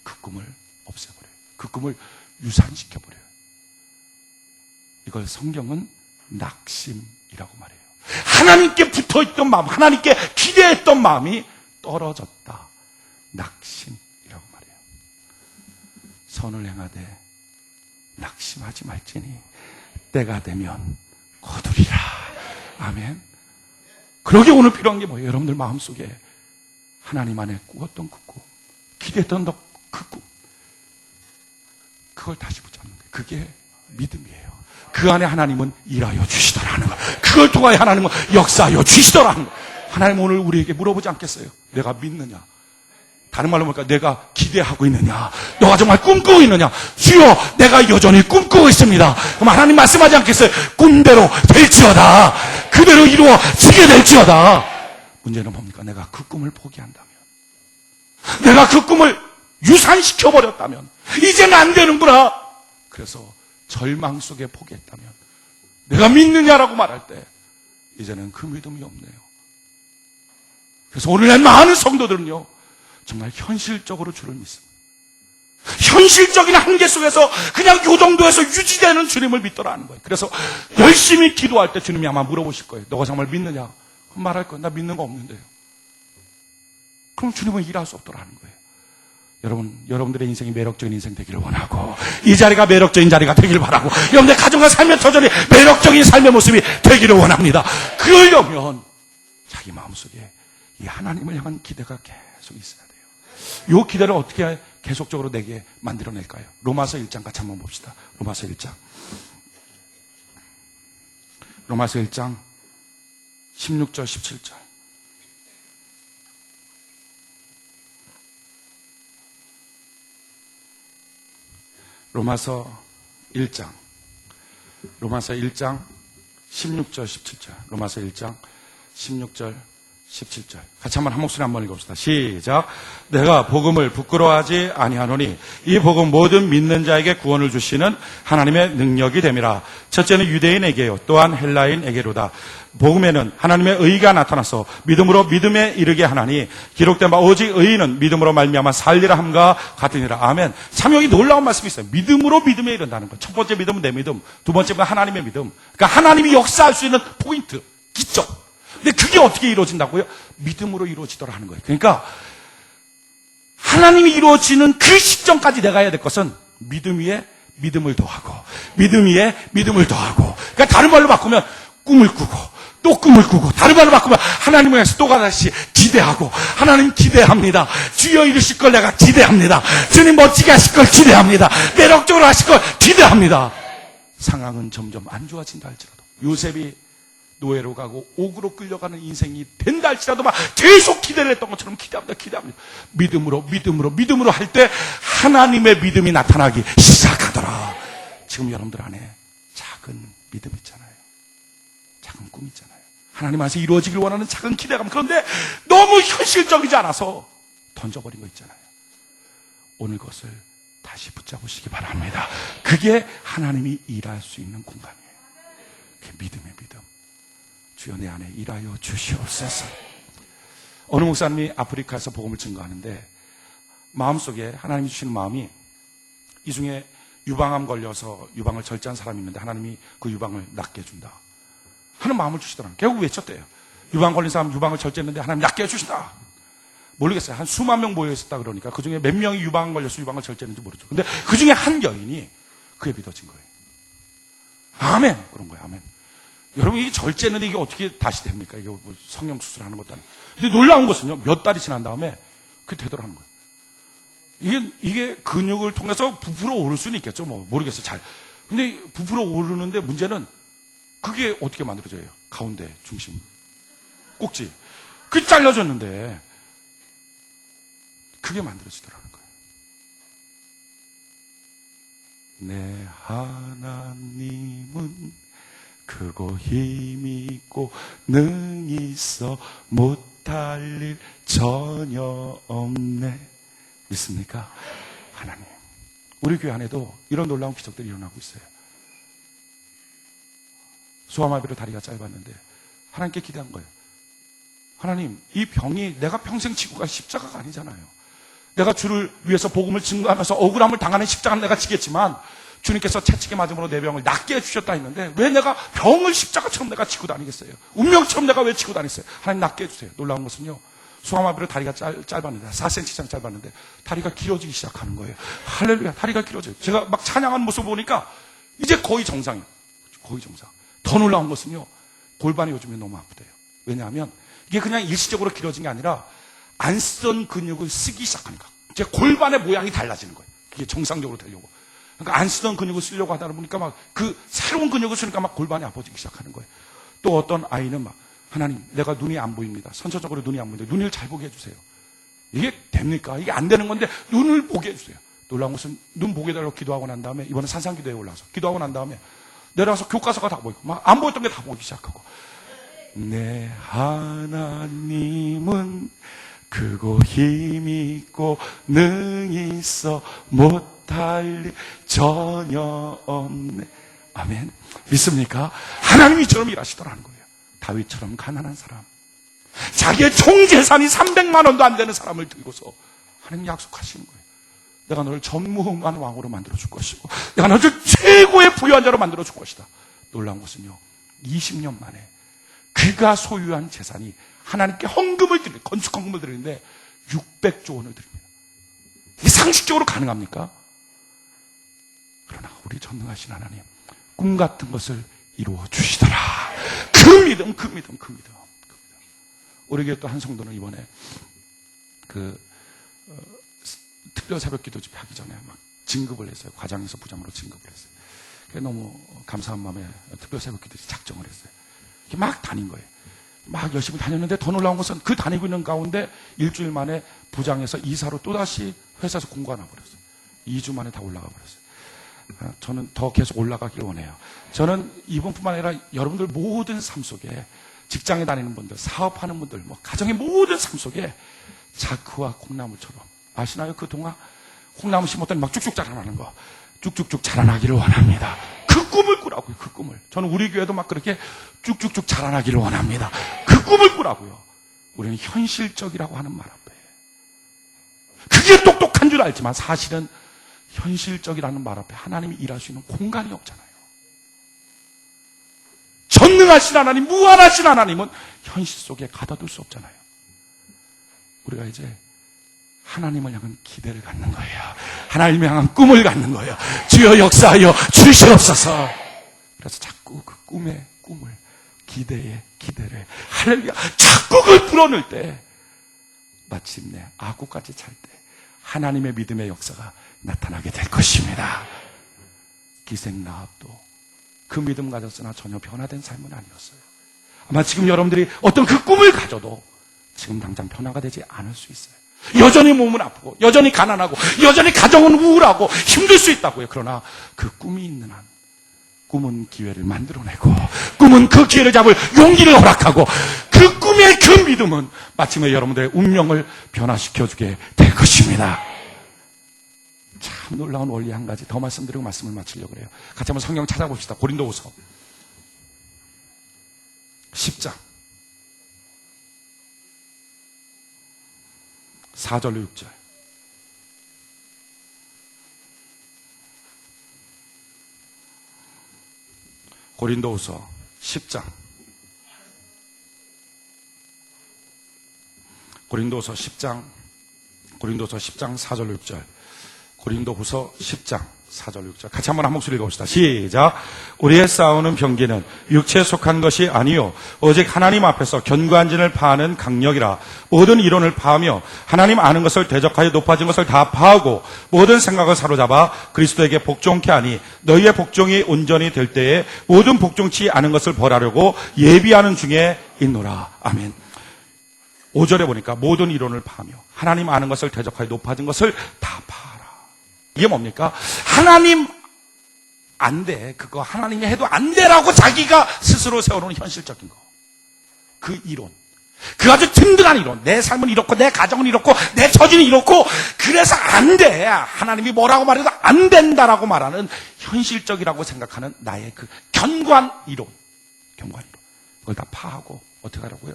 그 꿈을 없애버려요. 그 꿈을 유산시켜버려요. 이걸 성경은 낙심이라고 말해요. 하나님께 붙어있던 마음, 하나님께 기대했던 마음이 떨어졌다. 낙심이라고 말해요. 선을 행하되 낙심하지 말지니 때가 되면 거두리라. 아멘. 그러게 오늘 필요한 게 뭐예요? 여러분들 마음속에 하나님 안에 꾸었던 그 꿈, 기대했던 그 꿈, 그걸 다시 붙잡는 거예요. 그게 믿음이에요. 그 안에 하나님은 일하여 주시더라는 거. 그걸 통하여 하나님은 역사하여 주시더라는 거. 하나님 오늘 우리에게 물어보지 않겠어요? 내가 믿느냐? 다른 말로 볼까? 내가 기대하고 있느냐? 너가 정말 꿈꾸고 있느냐? 주여, 내가 여전히 꿈꾸고 있습니다. 그럼 하나님 말씀하지 않겠어요? 꿈대로 될지어다. 그대로 이루어지게 될지어다. 문제는 뭡니까? 내가 그 꿈을 포기한다면, 내가 그 꿈을 유산시켜버렸다면, 이제는 안 되는구나. 그래서 절망 속에 포기했다면, 내가 믿느냐라고 말할 때 이제는 그 믿음이 없네요. 그래서 오늘날 많은 성도들은요, 정말 현실적으로 주를 믿습니다. 현실적인 한계 속에서 그냥 요 정도에서 유지되는 주님을 믿더라는 거예요. 그래서 열심히 기도할 때 주님이 아마 물어보실 거예요. 너가 정말 믿느냐? 그럼 말할 거예요. 나 믿는 거 없는데요. 그럼 주님은 일할 수 없더라는 거예요. 여러분들의 인생이 매력적인 인생 되기를 원하고, 이 자리가 매력적인 자리가 되기를 바라고, 여러분들의 가정과 삶의 터전이 매력적인 삶의 모습이 되기를 원합니다. 그러려면 자기 마음속에 이 하나님을 향한 기대가 계속 있어야 돼요. 이 기대를 어떻게 계속적으로 내게 만들어낼까요? 로마서 1장 같이 한번 봅시다. 로마서 1장. 로마서 1장 16절 17절. 로마서 1장 16절 17절. 로마서 1장 16절 17절. 같이 한번 한 목소리 한번 읽어봅시다. 시작. 내가 복음을 부끄러워하지 아니하노니 이 복음 모든 믿는 자에게 구원을 주시는 하나님의 능력이 됨이라. 첫째는 유대인에게요, 또한 헬라인에게로다. 복음에는 하나님의 의가 나타나서 믿음으로 믿음에 이르게 하나니 기록된 바 오직 의인은 믿음으로 말미암아 살리라 함과 같으니라. 아멘. 참 여기 놀라운 말씀이 있어요. 믿음으로 믿음에 이른다는 것. 첫 번째 믿음은 내 믿음, 두 번째는 하나님의 믿음. 그러니까 하나님이 역사할 수 있는 포인트, 기적. 근데 그게 어떻게 이루어진다고요? 믿음으로 이루어지더라 하는 거예요. 그러니까 하나님이 이루어지는 그 시점까지 내가 해야 될 것은 믿음 위에 믿음을 더하고, 믿음 위에 믿음을 더하고. 그러니까 다른 말로 바꾸면 꿈을 꾸고 또 꿈을 꾸고, 다른 말로 바꾸면 하나님을 향해서 또 다시 기대하고, 하나님 기대합니다. 주여 이루실 걸 내가 기대합니다. 주님 멋지게 하실 걸 기대합니다. 매력적으로 하실 걸 기대합니다. 상황은 점점 안 좋아진다 할지라도, 요셉이 노예로 가고 옥으로 끌려가는 인생이 된다 할지라도 막 계속 기대를 했던 것처럼 기대합니다. 믿음으로 할 때 하나님의 믿음이 나타나기 시작하더라. 지금 여러분들 안에 작은 믿음 있잖아요. 작은 꿈 있잖아요. 하나님 안에서 이루어지길 원하는 작은 기대감. 그런데 너무 현실적이지 않아서 던져버린 거 있잖아요. 오늘 그것을 다시 붙잡으시기 바랍니다. 그게 하나님이 일할 수 있는 공간이에요. 그게 믿음의 믿음. 주여 내 안에 일하여 주시옵소서. 어느 목사님이 아프리카에서 복음을 증거하는데 마음속에 하나님이 주시는 마음이, 이 중에 유방암 걸려서 유방을 절제한 사람이 있는데 하나님이 그 유방을 낫게 해준다 하는 마음을 주시더라고요. 결국 외쳤대요. 유방 걸린 사람 유방을 절제했는데 하나님 낫게 해주신다. 모르겠어요. 한 수만 명 모여 있었다 그러니까 그 중에 몇 명이 유방 걸려서 유방을 절제했는지 모르죠. 근데 그 중에 한 여인이 그에 믿어진 거예요. 아멘. 그런 거예요. 아멘. 여러분, 이게 절제했는데 이게 어떻게 다시 됩니까? 이게 뭐 성형 수술하는 것도 아니고. 근데 놀라운 것은요, 몇 달이 지난 다음에 그게 되더라는 거예요. 이게 근육을 통해서 부풀어 오를 수는 있겠죠. 뭐, 모르겠어요. 잘. 근데 부풀어 오르는데 문제는 그게 어떻게 만들어져요? 가운데, 중심, 꼭지. 그 잘라졌는데 그게 만들어지더라는 거예요. 내 하나님은 크고 힘이 있고 능이 있어 못할 일 전혀 없네. 믿습니까? 하나님, 우리 교회 안에도 이런 놀라운 기적들이 일어나고 있어요. 소아마비로 다리가 짧았는데 하나님께 기대한 거예요. 하나님, 이 병이 내가 평생 지고 갈 십자가가 아니잖아요. 내가 주를 위해서 복음을 증거하면서 억울함을 당하는 십자가는 내가 지겠지만 주님께서 채찍에 맞음으로 내 병을 낫게 해주셨다 했는데 왜 내가 병을 십자가처럼 내가 지고 다니겠어요? 운명처럼 내가 왜 지고 다니겠어요? 하나님 낫게 해주세요. 놀라운 것은요, 소아마비로 다리가 짧았는데 4cm 이상 짧았는데 다리가 길어지기 시작하는 거예요. 할렐루야, 다리가 길어져요. 제가 막 찬양하는 모습 보니까 이제 거의 정상이에요. 거의 정상. 더 놀라운 것은요, 골반이 요즘에 너무 아프대요. 왜냐하면 이게 그냥 일시적으로 길어진 게 아니라 안 쓰던 근육을 쓰기 시작하니까 이제 골반의 모양이 달라지는 거예요. 그게 정상적으로 되려고. 그러니까 안 쓰던 근육을 쓰려고 하다 보니까 막 그 새로운 근육을 쓰니까 막 골반이 아파지기 시작하는 거예요. 또 어떤 아이는 막, 하나님, 내가 눈이 안 보입니다. 선천적으로 눈이 안 보이는데 눈을 잘 보게 해주세요. 이게 됩니까? 이게 안 되는 건데 눈을 보게 해주세요. 놀라운 것은 눈 보게 해달라고 기도하고 난 다음에 이번에 산상기도에 올라와서 기도하고 난 다음에 내려와서 교과서가 다 보이고 막 안 보였던 게 다 보이기 시작하고, 내 하나님은 크고 힘이 있고 능이 있어 못할 일 전혀 없네. 아멘. 믿습니까? 하나님이 이처럼 일하시더라는 거예요. 다윗처럼 가난한 사람, 자기의 총 재산이 300만 원도 안 되는 사람을 들고서 하나님 약속하시는 거예요. 내가 너를 전무후무한 왕으로 만들어줄 것이고 내가 너를 최고의 부유한 자로 만들어줄 것이다. 놀라운 것은요, 20년 만에 그가 소유한 재산이 하나님께 헌금을 드리는, 건축 헌금을 드리는데 600조 원을 드립니다. 이게 상식적으로 가능합니까? 그러나 우리 전능하신 하나님, 꿈 같은 것을 이루어 주시더라. 그 믿음. 우리 교회 또 한 성도는 이번에 특별 새벽 기도 집회 하기 전에 막 진급을 했어요. 과장에서 부장으로 진급을 했어요. 그게 너무 감사한 마음에 특별 새벽 기도 작정을 했어요. 막 다닌 거예요. 막 열심히 다녔는데 더 놀라운 것은 그 다니고 있는 가운데 일주일 만에 부장에서 이사로 또다시 회사에서 공고가 나버렸어요. 2주 만에 다 올라가 버렸어요. 저는 더 계속 올라가길 원해요. 저는 이번뿐만 아니라 여러분들 모든 삶 속에, 직장에 다니는 분들, 사업하는 분들, 뭐 가정의 모든 삶 속에 자크와 콩나물처럼, 아시나요? 그 동화 콩나물 심었더니 막 쭉쭉 자라나는 거, 쭉쭉쭉 자라나기를 원합니다. 그 꿈을 꾸라고요. 그 꿈을. 저는 우리 교회도 막 그렇게 쭉쭉쭉 자라나기를 원합니다. 그 꿈을 꾸라고요. 우리는 현실적이라고 하는 말 앞에, 그게 똑똑한 줄 알지만 사실은 현실적이라는 말 앞에 하나님이 일할 수 있는 공간이 없잖아요. 전능하신 하나님, 무한하신 하나님은 현실 속에 가둬둘 수 없잖아요. 우리가 이제 하나님을 향한 기대를 갖는 거예요. 하나님을 향한 꿈을 갖는 거예요. 주여 역사하여 주시옵소서. 그래서 자꾸 그 꿈의 꿈을, 기대의 기대를, 할렐루야, 자꾸 그걸 불어넣을 때 마침내 아구까지 찰 때 하나님의 믿음의 역사가 나타나게 될 것입니다. 기생라합도 그 믿음 가졌으나 전혀 변화된 삶은 아니었어요. 아마 지금 여러분들이 어떤 그 꿈을 가져도 지금 당장 변화가 되지 않을 수 있어요. 여전히 몸은 아프고, 여전히 가난하고, 여전히 가정은 우울하고 힘들 수 있다고요. 그러나 그 꿈이 있는 한, 꿈은 기회를 만들어내고, 꿈은 그 기회를 잡을 용기를 허락하고, 그 꿈의 그 믿음은 마침내 여러분들의 운명을 변화시켜주게 될 것입니다. 참 놀라운 원리 한 가지 더 말씀드리고 말씀을 마치려고 해요. 같이 한번 성경 찾아봅시다. 고린도후서 10장 4절로 6절. 고린도후서 10장 고린도서 10장 4절로 6절. 고린도후서 10장 4절 6절 같이 한번 한 목소리 읽어봅시다. 시작. 우리의 싸우는 병기는 육체에 속한 것이 아니요 오직 하나님 앞에서 견고한 진을 파하는 강력이라. 모든 이론을 파하며 하나님 아는 것을 대적하여 높아진 것을 다 파하고 모든 생각을 사로잡아 그리스도에게 복종케 하니 너희의 복종이 온전히 될 때에 모든 복종치 않은 것을 벌하려고 예비하는 중에 있노라. 아멘. 5절에 보니까 모든 이론을 파하며 하나님 아는 것을 대적하여 높아진 것을 다 파하라. 이게 뭡니까? 하나님 안 돼. 그거 하나님이 해도 안 돼라고 자기가 스스로 세워놓은 현실적인 거. 그 이론. 그 아주 든든한 이론. 내 삶은 이렇고 내 가정은 이렇고 내 처지는 이렇고 그래서 안 돼. 하나님이 뭐라고 말해도 안 된다라고 말하는 현실적이라고 생각하는 나의 그 견고한 이론. 견고한 이론. 그걸 다 파하고 어떻게 하라고요?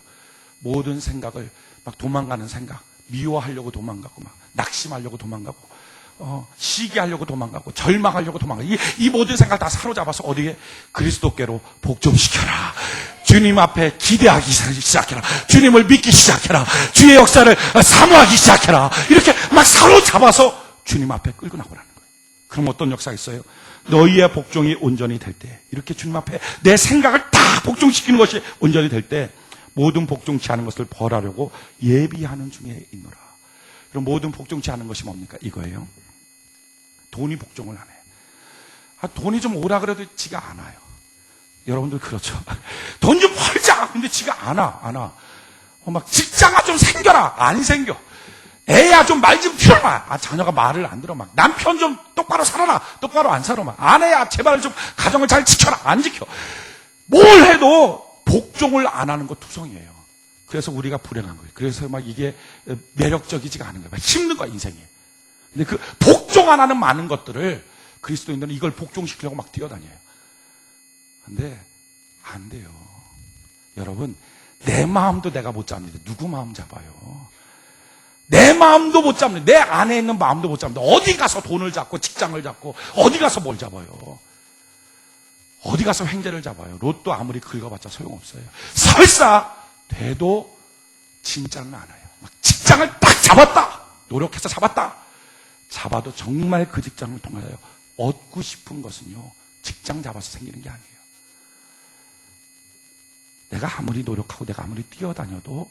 모든 생각을 막 도망가는 생각, 미워하려고 도망가고 막 낙심하려고 도망가고 시기하려고 도망가고 절망하려고 도망가고 이 모든 생각을 다 사로잡아서 어디에? 그리스도께로 복종시켜라. 주님 앞에 기대하기 시작해라. 주님을 믿기 시작해라. 주의 역사를 사모하기 시작해라. 이렇게 막 사로잡아서 주님 앞에 끌고 나오라는 거예요. 그럼 어떤 역사가 있어요? 너희의 복종이 온전히 될 때, 이렇게 주님 앞에 내 생각을 다 복종시키는 것이 온전히 될 때 모든 복종치 않은 것을 벌하려고 예비하는 중에 있노라. 그럼 모든 복종치 않은 것이 뭡니까? 이거예요. 돈이 복종을 안 해요. 돈이 좀 오라 그래도 지가 안 와요. 여러분들 그렇죠? 돈 좀 벌자! 근데 지가 안 와. 막 직장아 좀 생겨라! 안 생겨. 애야 좀 말 좀 들어라! 자녀가 말을 안 들어. 막 남편 좀 똑바로 살아라! 똑바로 안 살아. 막 아내야 제발 좀 가정을 잘 지켜라! 안 지켜. 뭘 해도 복종을 안 하는 거 투성이에요. 그래서 우리가 불행한 거예요. 그래서 막 이게 매력적이지가 않은 거예요. 막 힘든 거야, 인생이. 근데 그 복종 안 하는 많은 것들을 그리스도인들은 이걸 복종시키려고 막 뛰어다녀요. 근데 안 돼요. 여러분, 내 마음도 내가 못 잡는데 누구 마음 잡아요? 내 마음도 못 잡는데 내 안에 있는 마음도 못 잡는데 어디 가서 돈을 잡고 직장을 잡고 어디 가서 뭘 잡아요? 어디 가서 횡재를 잡아요? 로또 아무리 긁어봤자 소용없어요. 설사 돼도 진짜는 않아요. 막 직장을 딱 잡았다. 노력해서 잡았다. 잡아도 정말 그 직장을 통하여 얻고 싶은 것은요, 직장 잡아서 생기는 게 아니에요. 내가 아무리 노력하고 내가 아무리 뛰어다녀도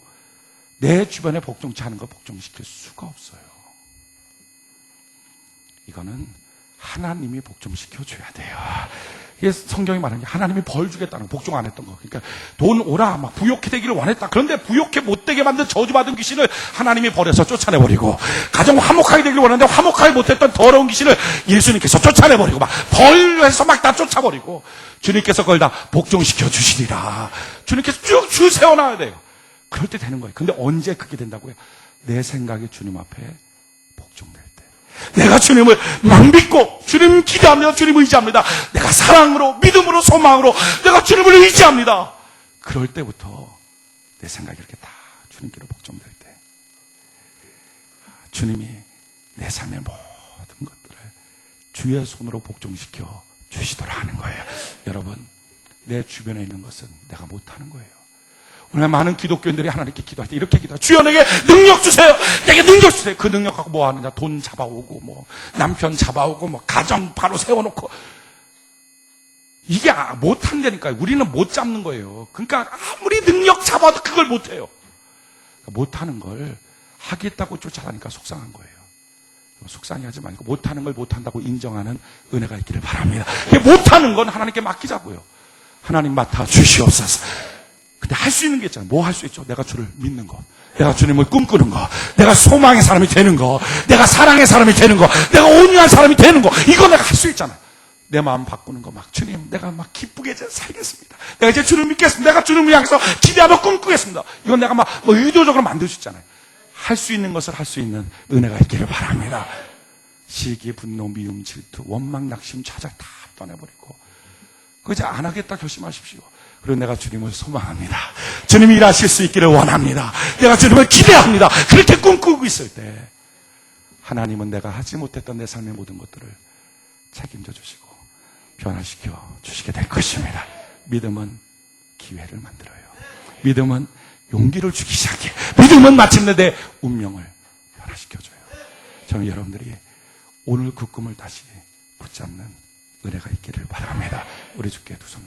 내 주변에 복종치 않은 거 복종시킬 수가 없어요. 이거는 하나님이 복종시켜줘야 돼요. 이게 성경이 말하는 게 하나님이 벌 주겠다는 거, 복종 안 했던 거. 그러니까 돈 오라, 막 부욕해 되기를 원했다. 그런데 부욕해 못 되게 만든 저주받은 귀신을 하나님이 버려서 쫓아내버리고, 가정 화목하게 되기를 원하는데 화목하게 못했던 더러운 귀신을 예수님께서 쫓아내버리고, 막 벌해서 막 다 쫓아버리고, 주님께서 그걸 다 복종시켜 주시리라. 주님께서 쭉 줄 세워놔야 돼요. 그럴 때 되는 거예요. 근데 언제 그게 된다고요? 내 생각이 주님 앞에 복종될 때. 내가 주님을 막 믿고 주님 기대합니다. 주님 의지합니다. 내가 사랑으로 믿음으로 소망으로 내가 주님을 의지합니다. 그럴 때부터 내 생각이 이렇게 다 주님께로 복종될 때 주님이 내 삶의 모든 것들을 주의 손으로 복종시켜 주시도록 하는 거예요. 여러분, 내 주변에 있는 것은 내가 못하는 거예요. 오늘 많은 기독교인들이 하나님께 기도할 때 이렇게 기도해요. 주여 내게 능력 주세요. 내게 능력 주세요. 그 능력 갖고 뭐 하느냐? 돈 잡아오고 뭐 남편 잡아오고 뭐 가정 바로 세워놓고. 이게 못한다니까요. 우리는 못 잡는 거예요. 그러니까 아무리 능력 잡아도 그걸 못해요. 못하는 걸 하겠다고 쫓아가니까 속상한 거예요. 속상해하지 말고 못하는 걸 못한다고 인정하는 은혜가 있기를 바랍니다. 못하는 건 하나님께 맡기자고요. 하나님 맡아 주시옵소서. 근데 할 수 있는 게 있잖아요. 뭐 할 수 있죠? 내가 주를 믿는 거, 내가 주님을 꿈꾸는 거, 내가 소망의 사람이 되는 거, 내가 사랑의 사람이 되는 거, 내가 온유한 사람이 되는 거, 이거 내가 할 수 있잖아요. 내 마음 바꾸는 거, 막 주님 내가 막 기쁘게 이제 살겠습니다. 내가 이제 주를 믿겠습니다. 내가 주님을 향해서 기대하며 꿈꾸겠습니다. 이건 내가 막 뭐 의도적으로 만들 수 있잖아요. 할 수 있는 것을 할 수 있는 은혜가 있기를 바랍니다. 시기, 분노, 미움, 질투, 원망, 낙심, 좌절 다 떠내버리고 그거 이제 안 하겠다 결심하십시오. 그리고 내가 주님을 소망합니다. 주님이 일하실 수 있기를 원합니다. 내가 주님을 기대합니다. 그렇게 꿈꾸고 있을 때 하나님은 내가 하지 못했던 내 삶의 모든 것들을 책임져 주시고 변화시켜 주시게 될 것입니다. 믿음은 기회를 만들어요. 믿음은 용기를 주기 시작해. 믿음은 마침내 내 운명을 변화시켜줘요. 저는 여러분들이 오늘 그 꿈을 다시 붙잡는 은혜가 있기를 바랍니다. 우리 주께 두 손